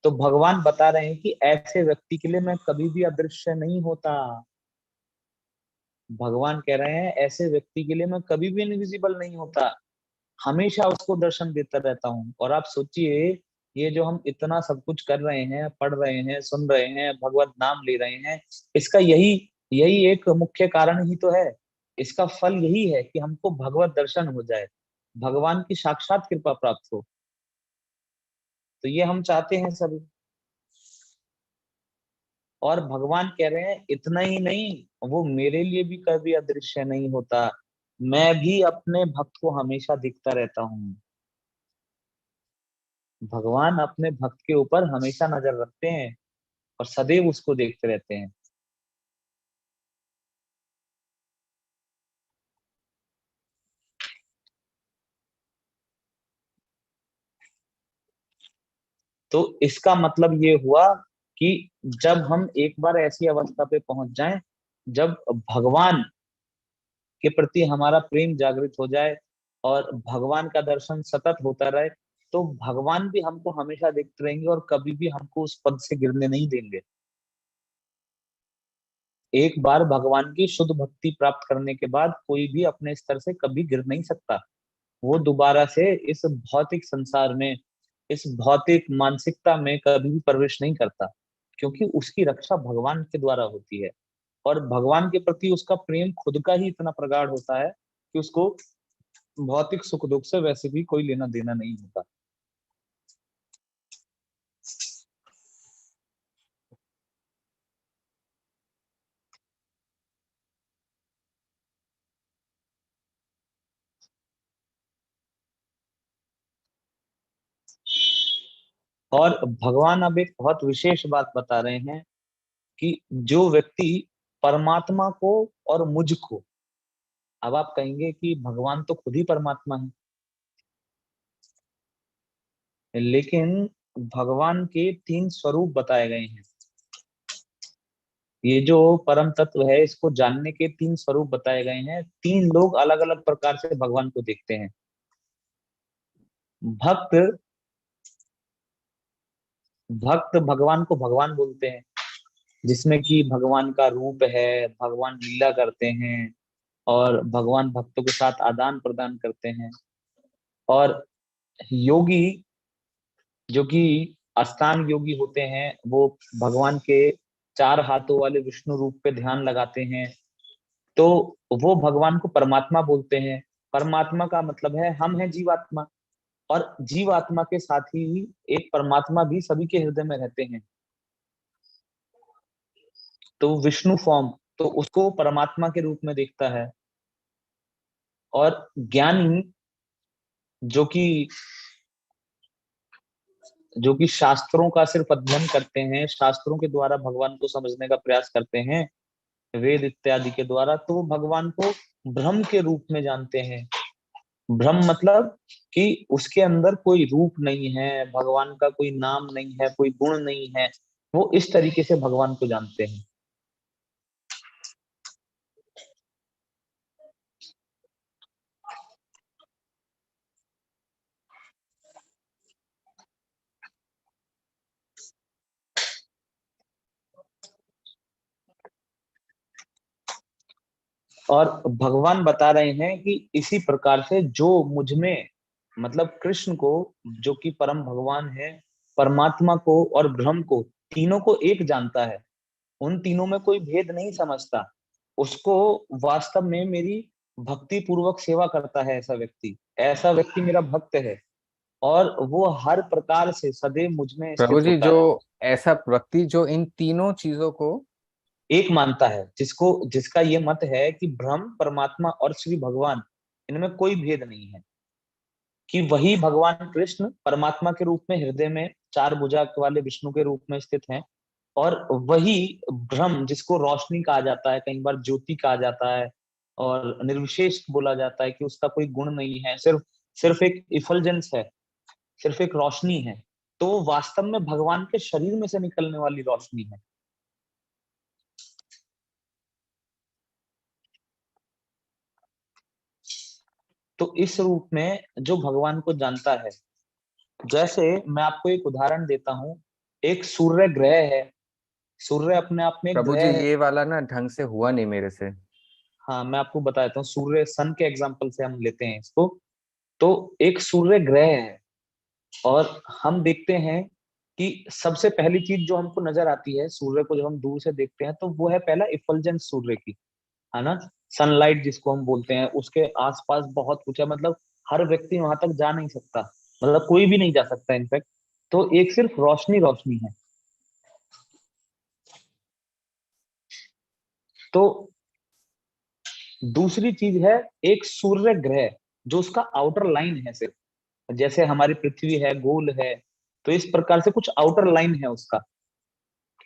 तो भगवान बता रहे हैं कि ऐसे व्यक्ति के लिए मैं कभी भी अदृश्य नहीं होता। भगवान कह रहे हैं ऐसे व्यक्ति के लिए मैं कभी भी इनविजिबल नहीं होता, हमेशा उसको दर्शन देता रहता हूँ। और आप सोचिए, ये जो हम इतना सब कुछ कर रहे हैं, पढ़ रहे हैं, सुन रहे हैं, भगवत नाम ले रहे हैं, इसका यही यही एक मुख्य कारण ही तो है। इसका फल यही है कि हमको भगवत दर्शन हो जाए, भगवान की साक्षात कृपा प्राप्त हो। तो ये हम चाहते हैं सभी। और भगवान कह रहे हैं इतना ही नहीं, वो मेरे लिए भी कभी अदृश्य नहीं होता, मैं भी अपने भक्त को हमेशा दिखता रहता हूँ। भगवान अपने भक्त के ऊपर हमेशा नजर रखते हैं और सदैव उसको देखते रहते हैं। तो इसका मतलब ये हुआ कि जब हम एक बार ऐसी अवस्था पे पहुंच जाएं, जब भगवान के प्रति हमारा प्रेम जागृत हो जाए और भगवान का दर्शन सतत होता रहे, तो भगवान भी हमको हमेशा देखते रहेंगे और कभी भी हमको उस पद से गिरने नहीं देंगे। एक बार भगवान की शुद्ध भक्ति प्राप्त करने के बाद कोई भी अपने स्तर से कभी गिर नहीं सकता। वो दोबारा से इस भौतिक संसार में, इस भौतिक मानसिकता में कभी भी प्रवेश नहीं करता, क्योंकि उसकी रक्षा भगवान के द्वारा होती है। और भगवान के प्रति उसका प्रेम खुद का ही इतना प्रगाढ़ होता है कि उसको भौतिक सुख दुख से वैसे भी कोई लेना देना नहीं होता। और भगवान अब एक बहुत विशेष बात बता रहे हैं कि जो व्यक्ति परमात्मा को और मुझको, अब आप कहेंगे कि भगवान तो खुद ही परमात्मा है, लेकिन भगवान के तीन स्वरूप बताए गए हैं। ये जो परम तत्व है, इसको जानने के तीन स्वरूप बताए गए हैं। तीन लोग अलग अलग प्रकार से भगवान को देखते हैं। भक्त भक्त भगवान को भगवान बोलते हैं, जिसमें कि भगवान का रूप है, भगवान लीला करते हैं और भगवान भक्तों के साथ आदान प्रदान करते हैं। और योगी, जो कि अष्टांग योगी होते हैं, वो भगवान के चार हाथों वाले विष्णु रूप पे ध्यान लगाते हैं, तो वो भगवान को परमात्मा बोलते हैं। परमात्मा का मतलब है हम हैं जीवात्मा, और जीवात्मा के साथ ही एक परमात्मा भी सभी के हृदय में रहते हैं। तो विष्णु फॉर्म, तो उसको परमात्मा के रूप में देखता है। और ज्ञानी जो कि शास्त्रों का सिर्फ अध्ययन करते हैं, शास्त्रों के द्वारा भगवान को समझने का प्रयास करते हैं, वेद इत्यादि के द्वारा, तो वो भगवान को ब्रह्म के रूप में जानते हैं। ब्रह्म मतलब कि उसके अंदर कोई रूप नहीं है, भगवान का कोई नाम नहीं है, कोई गुण नहीं है, वो इस तरीके से भगवान को जानते हैं। और भगवान बता रहे हैं कि इसी प्रकार से जो मुझ में, मतलब कृष्ण को, जो कि परम भगवान है, परमात्मा को और ब्रह्म को, तीनों को एक जानता है, उन तीनों में कोई भेद नहीं समझता, उसको वास्तव में मेरी भक्ति पूर्वक सेवा करता है, ऐसा व्यक्ति मेरा भक्त है, और वो हर प्रकार से सदैव मुझ में प्रभु स्थित जी, होता जो है। ऐसा व्यक्ति जो इन तीनों चीजों को एक मानता है, जिसका ये मत है कि ब्रह्म, परमात्मा और श्री भगवान, इनमें कोई भेद नहीं है, कि वही भगवान कृष्ण परमात्मा के रूप में हृदय में चार भुजा वाले विष्णु के रूप में स्थित हैं, और वही ब्रह्म, जिसको रोशनी कहा जाता है, कई बार ज्योति कहा जाता है, और निर्विशेष बोला जाता है कि उसका कोई गुण नहीं है, सिर्फ सिर्फ एक इफलजेंस है, सिर्फ एक रोशनी है, तो वो वास्तव में भगवान के शरीर में से निकलने वाली रोशनी है। तो इस रूप में जो भगवान को जानता है, जैसे मैं आपको एक उदाहरण देता हूँ, एक सूर्य ग्रह है, सूर्य अपने आप में एक प्रभु जी, ग्रह है। ये वाला ना ढंग से हुआ नहीं मेरे से। हाँ, मैं आपको बताता हूँ, सूर्य सन के एग्जाम्पल से हम लेते हैं इसको। तो एक सूर्य ग्रह है, और हम देखते हैं कि सबसे पहली चीज जो हमको नजर आती है सूर्य को जब हम दूर से देखते हैं, तो वो है पहला इफल्जेंस सूर्य की, है ना, सनलाइट जिसको हम बोलते हैं, उसके आसपास बहुत कुछ है, मतलब हर व्यक्ति वहां तक जा नहीं सकता, मतलब कोई भी नहीं जा सकता इनफैक्ट, तो एक सिर्फ रोशनी रोशनी है। तो दूसरी चीज है एक सूर्य ग्रह, जो उसका आउटर लाइन है, सिर्फ जैसे हमारी पृथ्वी है गोल है, तो इस प्रकार से कुछ आउटर लाइन है उसका,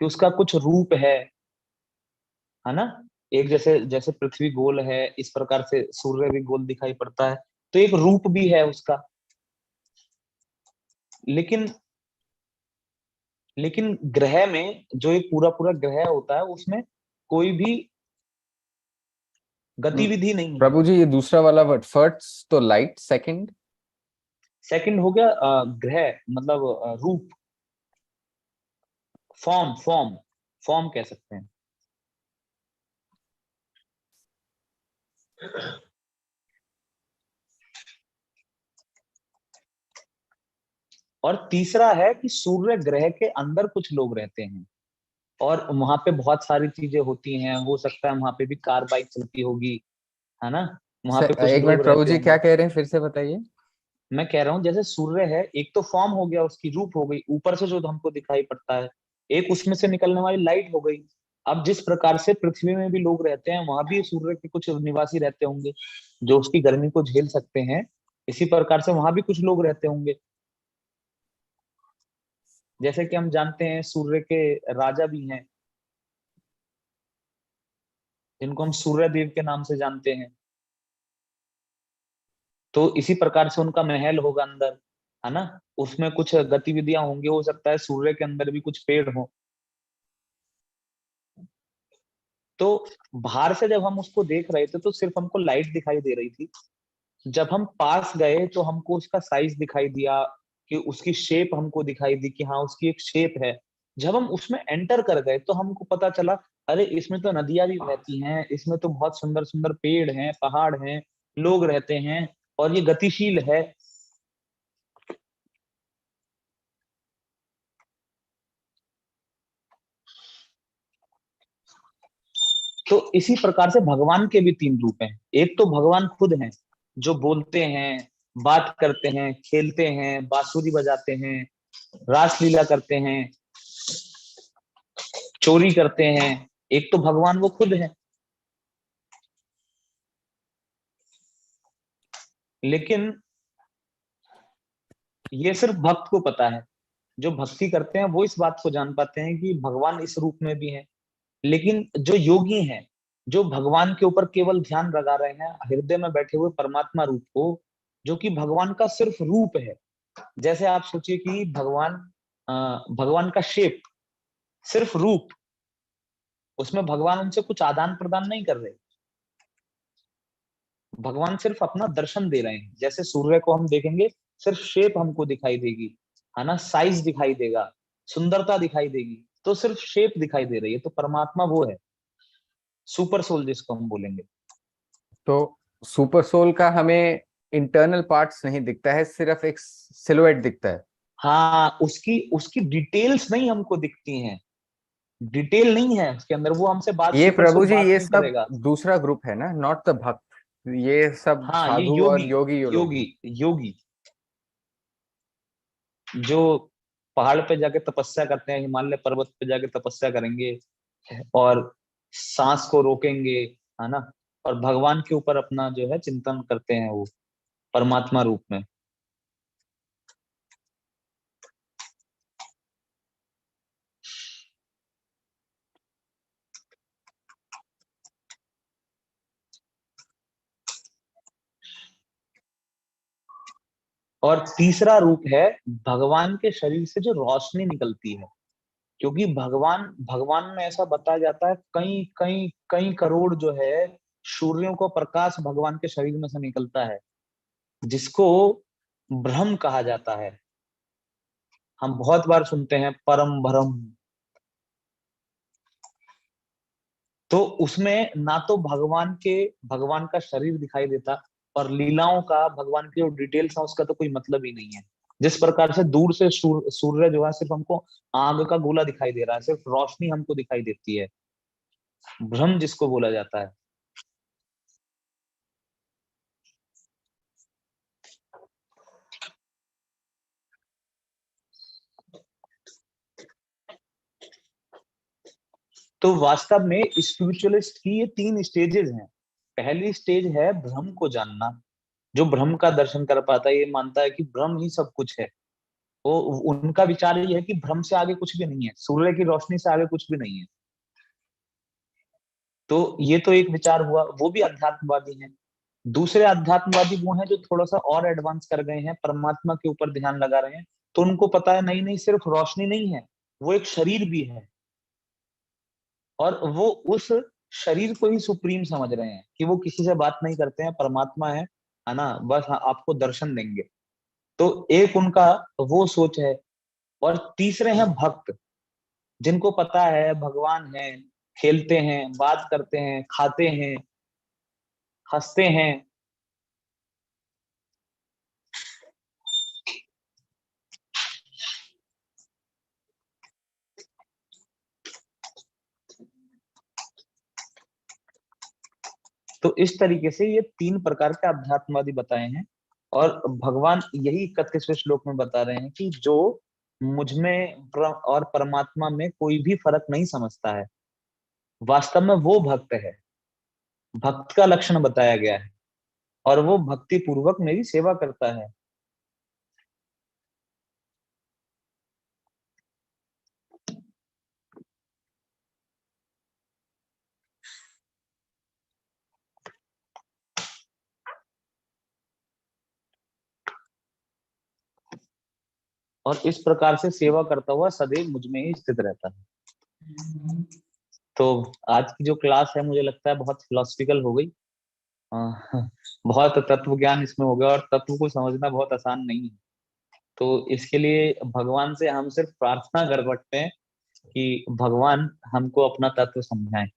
कि उसका कुछ रूप है ना, एक जैसे जैसे पृथ्वी गोल है, इस प्रकार से सूर्य भी गोल दिखाई पड़ता है, तो एक रूप भी है उसका। लेकिन लेकिन ग्रह में जो एक पूरा पूरा ग्रह होता है, उसमें कोई भी हम्म, गतिविधि नहीं है। प्रभु जी, ये दूसरा वाला वर्ड, फर्स्ट तो लाइट, सेकंड। सेकंड हो गया ग्रह, मतलब रूप, फॉर्म फॉर्म फॉर्म कह सकते हैं। और तीसरा है कि सूर्य ग्रह के अंदर कुछ लोग रहते हैं, और वहां पे बहुत सारी चीजें होती हैं, हो सकता है वहां पे भी कार बाइक चलती होगी, है ना, वहां पे कुछ एक मिनट लोग प्रभु रहते जी, क्या होंगे। कह रहे हैं, फिर से बताइए। मैं कह रहा हूँ जैसे सूर्य है, एक तो फॉर्म हो गया, उसकी रूप हो गई, ऊपर से जो हमको दिखाई पड़ता है, एक उसमें से निकलने वाली लाइट हो गई। अब जिस प्रकार से पृथ्वी में भी लोग रहते हैं, वहां भी सूर्य के कुछ निवासी रहते होंगे, जो उसकी गर्मी को झेल सकते हैं, इसी प्रकार से वहां भी कुछ लोग रहते होंगे। जैसे कि हम जानते हैं सूर्य के राजा भी हैं, जिनको हम सूर्य देव के नाम से जानते हैं, तो इसी प्रकार से उनका महल होगा अंदर, है ना, उसमें कुछ गतिविधियां होंगी, हो सकता है सूर्य के अंदर भी कुछ पेड़ हो। तो बाहर से जब हम उसको देख रहे थे, तो सिर्फ हमको लाइट दिखाई दे रही थी, जब हम पास गए तो हमको उसका साइज दिखाई दिया, कि उसकी शेप हमको दिखाई दी, कि हाँ उसकी एक शेप है। जब हम उसमें एंटर कर गए, तो हमको पता चला, अरे इसमें तो नदियां भी बहती हैं, इसमें तो बहुत सुंदर सुंदर पेड़ हैं, पहाड़ हैं, लोग रहते हैं, और ये गतिशील है। तो इसी प्रकार से भगवान के भी तीन रूप हैं। एक तो भगवान खुद हैं, जो बोलते हैं, बात करते हैं, खेलते हैं, बांसुरी बजाते हैं, रासलीला करते हैं, चोरी करते हैं। एक तो भगवान वो खुद है। लेकिन ये सिर्फ भक्त को पता है। जो भक्ति करते हैं वो इस बात को जान पाते हैं कि भगवान इस रूप में भी है। लेकिन जो योगी हैं, जो भगवान के ऊपर केवल ध्यान लगा रहे हैं, हृदय में बैठे हुए परमात्मा रूप को, जो कि भगवान का सिर्फ रूप है। जैसे आप सोचिए कि भगवान का शेप, सिर्फ रूप, उसमें भगवान उनसे कुछ आदान प्रदान नहीं कर रहे। भगवान सिर्फ अपना दर्शन दे रहे हैं। जैसे सूर्य को हम देखेंगे, सिर्फ शेप हमको दिखाई देगी, है ना, साइज दिखाई देगा, सुंदरता दिखाई देगी, तो सिर्फ शेप दिखाई दे रही है। तो परमात्मा वो है, सुपर सोल जिसको हम बोलेंगे। तो सुपर सोल का हमें इंटरनल पार्ट्स नहीं दिखता है, सिर्फ एक सिलुएट दिखता है। हाँ, उसकी उसकी डिटेल्स नहीं हमको दिखती हैं, डिटेल नहीं है उसके अंदर। वो हमसे बात, ये सुपर प्रभु सोल जी, बात ये नहीं सब करेगा। दूसरा ग्रुप है ना, नॉट द भक्त। ये सब हाँ, ये साधु और योगी, योगी ये लोग योगी हैं। योगी जो पहाड़ पे जाके तपस्या करते हैं, हिमालय पर्वत पे जाके तपस्या करेंगे और सांस को रोकेंगे, है ना, और भगवान के ऊपर अपना जो है चिंतन करते हैं, वो परमात्मा रूप में। और तीसरा रूप है भगवान के शरीर से जो रोशनी निकलती है। क्योंकि भगवान भगवान में ऐसा बताया जाता है, कई कई कई करोड़ जो है सूर्यों को प्रकाश भगवान के शरीर में से निकलता है, जिसको ब्रह्म कहा जाता है। हम बहुत बार सुनते हैं परम ब्रह्म। तो उसमें ना तो भगवान का शरीर दिखाई देता, और लीलाओं का, भगवान की जो डिटेल्स है उसका तो कोई मतलब ही नहीं है। जिस प्रकार से दूर से सूर्य जो है सिर्फ हमको आग का गोला दिखाई दे रहा है, सिर्फ रोशनी हमको दिखाई देती है, भ्रम जिसको बोला जाता है। तो वास्तव में स्पिरिचुअलिस्ट की ये तीन स्टेजेस हैं। पहली स्टेज है भ्रम को जानना। जो भ्रम का दर्शन कर पाता है, ये मानता है कि भ्रम ही सब कुछ है। वो, उनका विचार ये है कि भ्रम से आगे कुछ भी नहीं है, सूर्य की रोशनी से आगे कुछ भी नहीं है। तो ये तो एक विचार हुआ, वो भी अध्यात्मवादी हैं। दूसरे अध्यात्मवादी वो हैं जो थोड़ा सा और एडवांस कर गए हैं, परमात्मा के ऊपर ध्यान लगा रहे हैं। तो उनको पता है, नहीं नहीं, सिर्फ रोशनी नहीं है, वो एक शरीर भी है। और वो उस शरीर को ही सुप्रीम समझ रहे हैं, कि वो किसी से बात नहीं करते हैं, परमात्मा है ना, बस आपको दर्शन देंगे। तो एक उनका वो सोच है। और तीसरे हैं भक्त, जिनको पता है भगवान है, खेलते हैं, बात करते हैं, खाते हैं, हंसते हैं। तो इस तरीके से ये तीन प्रकार के अध्यात्मवादी बताए हैं। और भगवान यही 31वें श्लोक में बता रहे हैं कि जो मुझ में और परमात्मा में कोई भी फर्क नहीं समझता है, वास्तव में वो भक्त है। भक्त का लक्षण बताया गया है, और वो भक्ति पूर्वक मेरी सेवा करता है। और इस प्रकार से सेवा करता हुआ सदैव मुझ में ही स्थित रहता है। तो आज की जो क्लास है, मुझे लगता है बहुत फिलोसफिकल हो गई। बहुत तत्व ज्ञान इसमें हो गया, और तत्व को समझना बहुत आसान नहीं है। तो इसके लिए भगवान से हम सिर्फ प्रार्थना कर सकते हैं कि भगवान हमको अपना तत्व समझाएं।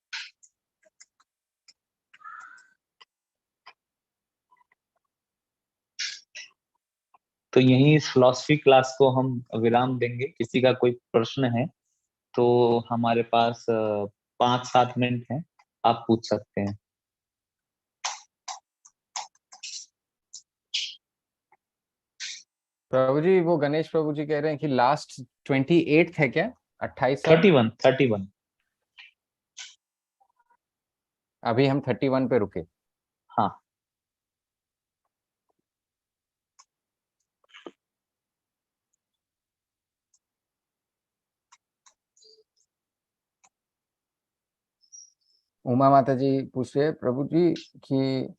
तो यही इस फिलोसफी क्लास को हम विराम देंगे। किसी का कोई प्रश्न है तो हमारे पास 5-7 मिनट है, आप पूछ सकते हैं। प्रभु जी, वो गणेश प्रभु जी कह रहे हैं कि लास्ट 28th है क्या, 28वां? 31। अभी हम 31 पे रुके। हाँ। उमा माता जी पूछ रहे हैं प्रभु जी कि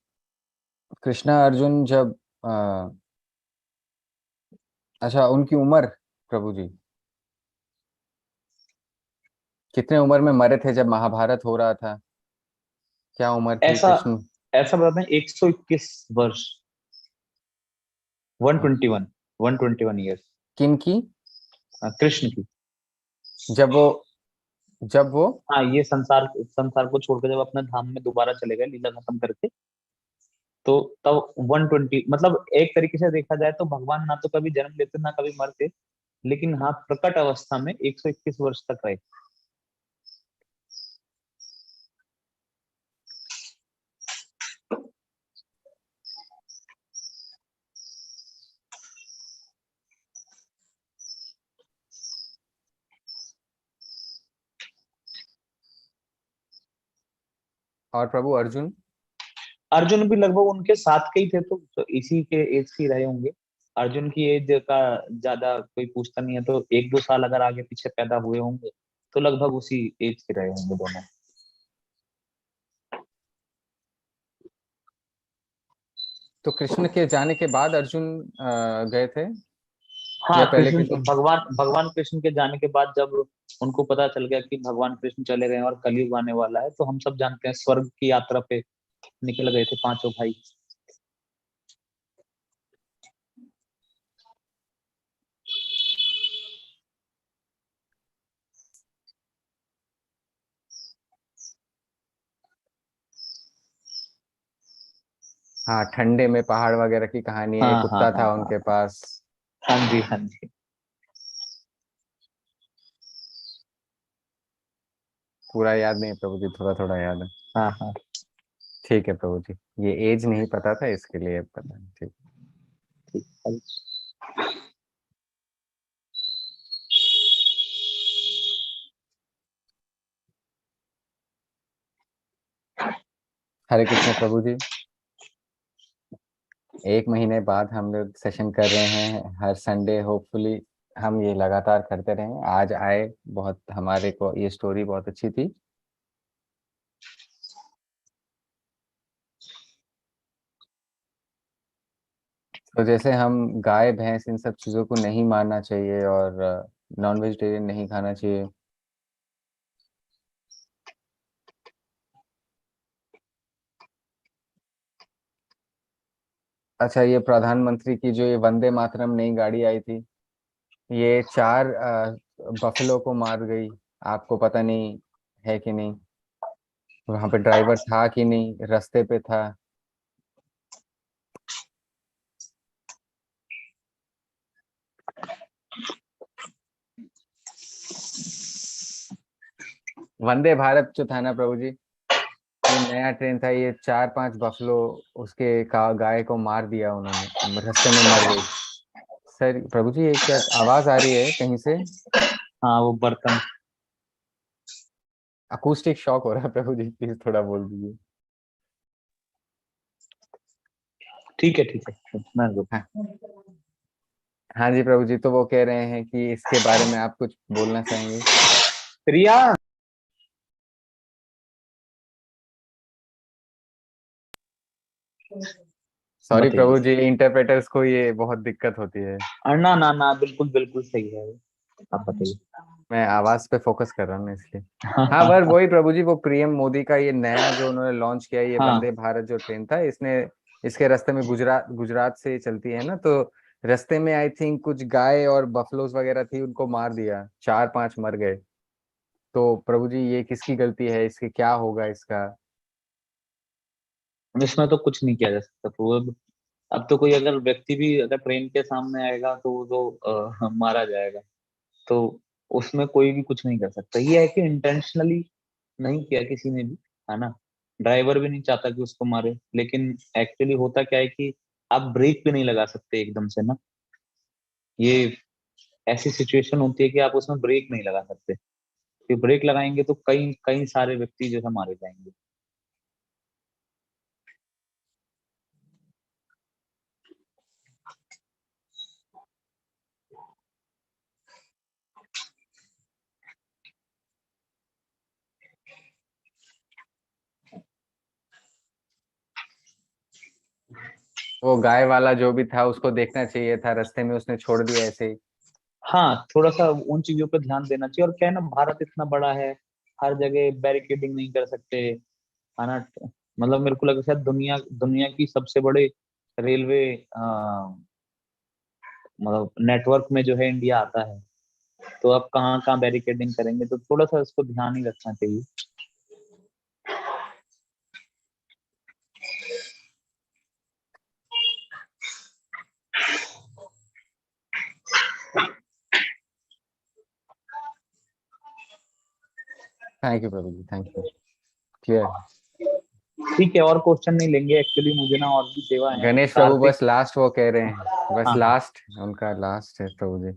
कृष्णा अर्जुन जब अच्छा उनकी उम्र प्रभु जी कितने उम्र में मरे थे जब महाभारत हो रहा था? क्या उम्र थी ऐसा कृष्ण? ऐसा बताते हैं 121 वर्ष, 121, 121 ईयर्स। किन की? कृष्ण की। जब वो जब वो हाँ, ये संसार संसार को छोड़कर जब अपने धाम में दोबारा चले गए लीला खत्म करके, तो तब 120, मतलब एक तरीके से देखा जाए तो भगवान ना तो कभी जन्म लेते ना कभी मरते, लेकिन हाँ प्रकट अवस्था में 121 वर्ष तक रहे। और प्रभु अर्जुन? अर्जुन भी लगभग उनके साथ के ही थे, तो इसी के एज के ही रहे होंगे। अर्जुन की एज का ज्यादा कोई पूछता नहीं है, तो 1-2 साल अगर आगे पीछे पैदा हुए होंगे तो लगभग उसी एज के रहे होंगे दोनों। तो कृष्ण के जाने के बाद अर्जुन गए थे हाँ, या पहले कृष्ण कृष्ण? भगवान भगवान कृष्ण के जाने के बाद जब उनको पता चल गया कि भगवान कृष्ण चले गए हैं और कलयुग आने वाला है, तो हम सब जानते हैं स्वर्ग की यात्रा पे निकल गए थे पांचों भाई। हाँ, ठंडे में पहाड़ वगैरह की कहानी है, एक हाँ हाँ कुत्ता हाँ था हाँ। उनके पास। हाँ जी, हाँ जी। पूरा याद नहीं है प्रभु जी, थोड़ा थोड़ा याद है। हाँ हाँ। ठीक है प्रभु जी, ये एज नहीं पता था इसके लिए पता नहीं। ठीक। ठीक है। हरे कृष्ण प्रभु जी। 1 महीने बाद हम लोग सेशन कर रहे हैं हर संडे, होपफुली हम ये लगातार करते रहें। आज आए, बहुत हमारे को ये स्टोरी बहुत अच्छी थी। तो जैसे हम गाय भैंस इन सब चीज़ों को नहीं मारना चाहिए और नॉन वेजिटेरियन नहीं खाना चाहिए। अच्छा, ये प्रधानमंत्री की जो ये वंदे मातरम नई गाड़ी आई थी, ये 4 बफलो को मार गई। आपको पता नहीं है कि नहीं? वहां पे ड्राइवर था कि नहीं, रास्ते पे था? वंदे भारत जो था ना प्रभु जी, ये नया ट्रेन था, ये 4-5 बफलो उसके का गाय को मार दिया उन्होंने, रास्ते में मर गई। सर प्रभु जी, ये क्या आवाज आ रही है कहीं से? हाँ, वो बर्तन। अकूस्टिक शॉक हो रहा है प्रभु जी, प्लीज थोड़ा बोल दीजिए। ठीक है, ठीक है, मैं हाँ। हाँ जी प्रभु जी, तो वो कह रहे हैं कि इसके बारे में आप कुछ बोलना चाहेंगे? रिया। सॉरी बताइए। प्रभु जी, इंटरप्रेटर्स को ये बहुत दिक्कत होती है। ना ना ना, बिल्कुल बिल्कुल सही है। आप बताइए। मैं आवाज पे फोकस कर रहा हूँ ना, इसलिए। हाँ हाँ, हाँ पर हाँ। वही प्रभु जी, वो पीएम मोदी का ये नया जो उन्होंने लॉन्च किया, ये हाँ, वंदे भारत जो ट्रेन था, इसने इसके रास्ते में गुजरात गुजरात से चलती है ना, तो रास्ते में आई थिंक कुछ गाय और बफलोज वगैरह थी, उनको मार दिया, 4-5 मर गए। तो प्रभु जी, ये किसकी गलती है? इसके क्या होगा इसका? इसमें तो कुछ नहीं किया जा सकता, तो अब तो कोई अगर व्यक्ति भी अगर ट्रेन के सामने आएगा तो वो तो मारा जाएगा। तो उसमें कोई भी कुछ नहीं कर सकता। ये है कि इंटेंशनली नहीं किया किसी ने भी, है ना। ड्राइवर भी नहीं चाहता कि उसको मारे, लेकिन एक्चुअली होता क्या है कि आप ब्रेक भी नहीं लगा सकते एकदम से ना। ये ऐसी सिचुएशन होती है कि आप उसमें ब्रेक नहीं लगा सकते, कि ब्रेक लगाएंगे तो कई कई सारे व्यक्ति जो है मारे जाएंगे। वो गाय वाला जो भी था उसको देखना चाहिए था, रास्ते में उसने छोड़ दिया ऐसे ही। हाँ, थोड़ा सा उन चीजों पे ध्यान देना चाहिए। और क्या है ना, भारत इतना बड़ा है, हर जगह बैरिकेडिंग नहीं कर सकते, है ना। मतलब मेरे को लगता है दुनिया दुनिया की सबसे बड़े रेलवे मतलब नेटवर्क में जो है इंडिया आता है। तो अब कहाँ कहाँ बैरिकेडिंग करेंगे, तो थोड़ा सा इसको ध्यान ही रखना चाहिए। Thank you Prabhu ji, thank you. Clear. ठीक है, और क्वेश्चन नहीं लेंगे, एक्चुअली मुझे ना और भी सेवा है। गणेश प्रभु कार्तिक। बस लास्ट वो कह रहे हैं, बस हाँ हाँ। लास्ट, उनका लास्ट है प्रभु जी।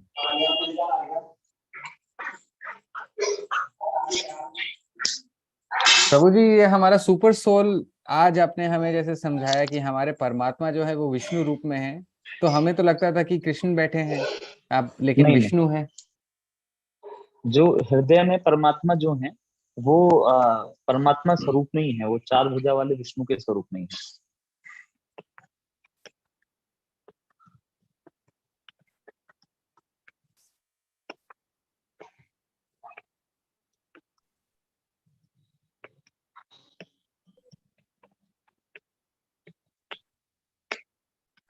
प्रभु जी ये हमारा सुपर सोल, आज आपने हमें जैसे समझाया कि हमारे परमात्मा जो है वो विष्णु रूप में है, तो हमें तो लगता था कि कृष्ण बैठे हैं आप, लेकिन नहीं नहीं, विष्णु है। जो हृदय में परमात्मा जो है वो परमात्मा स्वरूप नहीं है, वो चार भुजा वाले विष्णु के स्वरूप नहीं है।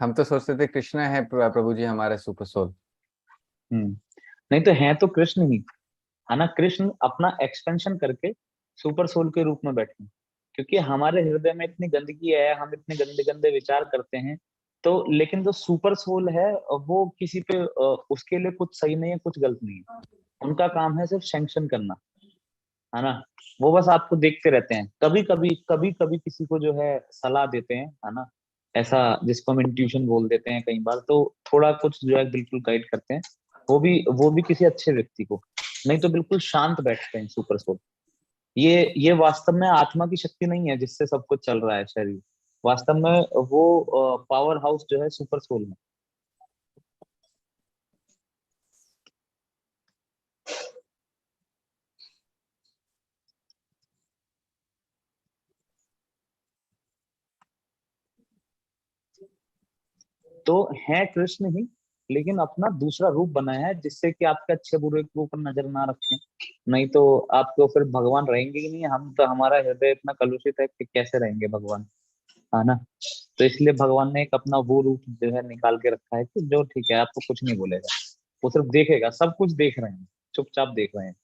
हम तो सोचते थे कृष्णा है प्रभु जी हमारे सुपर सोल। नहीं तो है तो कृष्ण ही, है ना। कृष्ण अपना एक्सपेंशन करके सुपर सोल के रूप में बैठे हैं। क्योंकि हमारे हृदय में इतनी गंदगी है, हम इतने गंदे गंदे विचार करते हैं। तो लेकिन जो सुपर सोल है वो किसी पे उसके लिए कुछ सही नहीं है, कुछ गलत नहीं है। उनका काम है सिर्फ सैंक्शन करना, है ना। वो बस आपको देखते रहते हैं, कभी कभी किसी को जो है सलाह देते हैं, है ना। ऐसा जिसको हम इंट्यूशन बोल देते हैं कई बार, तो थोड़ा कुछ जो है बिल्कुल गाइड करते हैं। वो भी किसी अच्छे व्यक्ति को। नहीं तो बिल्कुल शांत बैठते हैं सुपर सोल। ये वास्तव में आत्मा की शक्ति नहीं है जिससे सब कुछ चल रहा है शरीर। वास्तव में वो पावर हाउस जो है सुपर सोल है। तो है कृष्ण ही, लेकिन अपना दूसरा रूप बनाया है जिससे कि आपके अच्छे बुरे के ऊपर नजर ना रखें। नहीं तो आपको फिर भगवान रहेंगे ही नहीं। हम तो, हमारा हृदय इतना कलुषित है कि कैसे रहेंगे भगवान, है ना। तो इसलिए भगवान ने एक अपना वो रूप जो है निकाल के रखा है कि जो ठीक है आपको कुछ नहीं बोलेगा, वो सिर्फ देखेगा, सब कुछ देख रहे हैं, चुपचाप देख रहे हैं।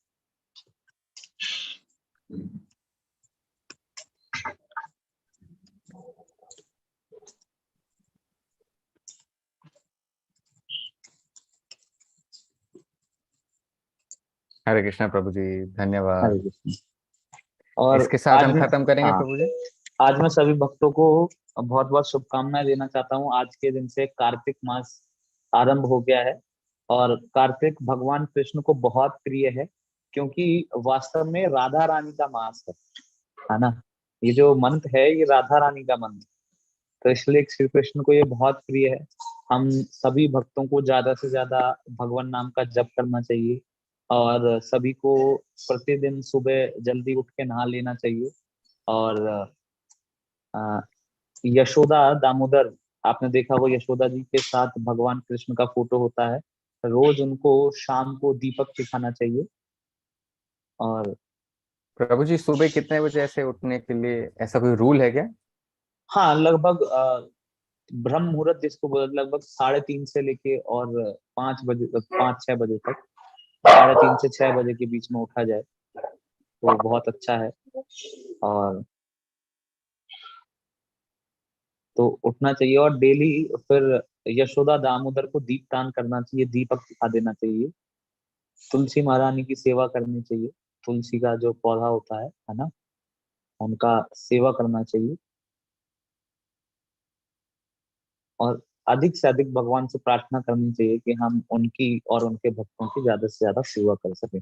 हरे कृष्णा प्रभु जी, हरे धन्यवाद। कृष्ण। और इसके साथ आज हम मैं, खत्म करेंगे हाँ, प्रभु जी। आज मैं सभी भक्तों को बहुत बहुत शुभकामनाएं देना चाहता हूँ। आज के दिन से कार्तिक मास आरंभ हो गया है। और कार्तिक भगवान कृष्ण को बहुत प्रिय है, क्योंकि वास्तव में राधा रानी का मास है ना। ये जो मंत्र है ये राधा रानी का मंत्र, तो इसलिए श्री कृष्ण को ये बहुत प्रिय है। हम सभी भक्तों को ज्यादा से ज्यादा भगवान नाम का जप करना चाहिए। और सभी को प्रतिदिन सुबह जल्दी उठ के नहा लेना चाहिए। और अ, यशोदा दामोदर, आपने देखा वो यशोदा जी के साथ भगवान कृष्ण का फोटो होता है। रोज उनको शाम को दीपक दिखाना चाहिए। और प्रभु जी सुबह कितने बजे ऐसे उठने के लिए, ऐसा कोई रूल है क्या? हाँ, लगभग ब्रह्म मुहूर्त जिसको लगभग 3:30 से लेके और 5 बजे तक, 5-6 बजे तक, 3:30 से 6 बजे के बीच में उठा जाए तो बहुत अच्छा है। और तो उठना चाहिए, और डेली फिर यशोदा दामोदर को दीपदान करना चाहिए, दीपक दिखा देना चाहिए। तुलसी महारानी की सेवा करनी चाहिए। तुलसी का जो पौधा होता है ना, उनका सेवा करना चाहिए। और अधिक से अधिक भगवान से प्रार्थना करनी चाहिए कि हम उनकी और उनके भक्तों की ज्यादा से ज्यादा सेवा कर सकें।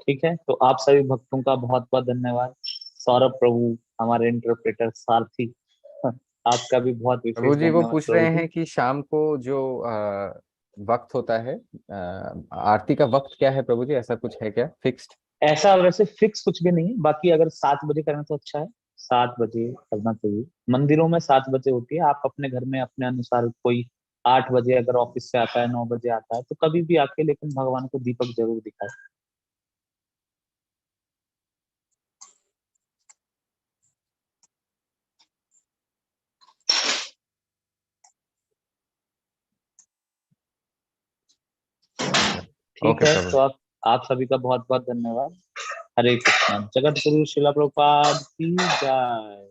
ठीक है, तो आप सभी भक्तों का बहुत बहुत धन्यवाद। सौरभ प्रभु, हमारे इंटरप्रेटर सारथी, आपका भी बहुत प्रभु विशेष जी वो धन्यवाद पूछ प्रभु रहे जी। हैं कि शाम को जो वक्त होता है, आरती का वक्त क्या है प्रभु जी, ऐसा कुछ है क्या फिक्स्ड? ऐसा वैसे फिक्स कुछ भी नहीं है, बाकी अगर 7 बजे करना तो अच्छा है, 7 बजे करना चाहिए। मंदिरों में 7 बजे होती है, आप अपने घर में अपने अनुसार, कोई 8 बजे अगर ऑफिस से आता है, 9 बजे आता है, तो कभी भी आके लेकिन भगवान को दीपक जरूर दिखाए। ठीक ओके है, प्रभु। तो आप सभी का बहुत बहुत धन्यवाद। हरे कृष्णा। जगत गुरु शिला प्रभुपाद की जय।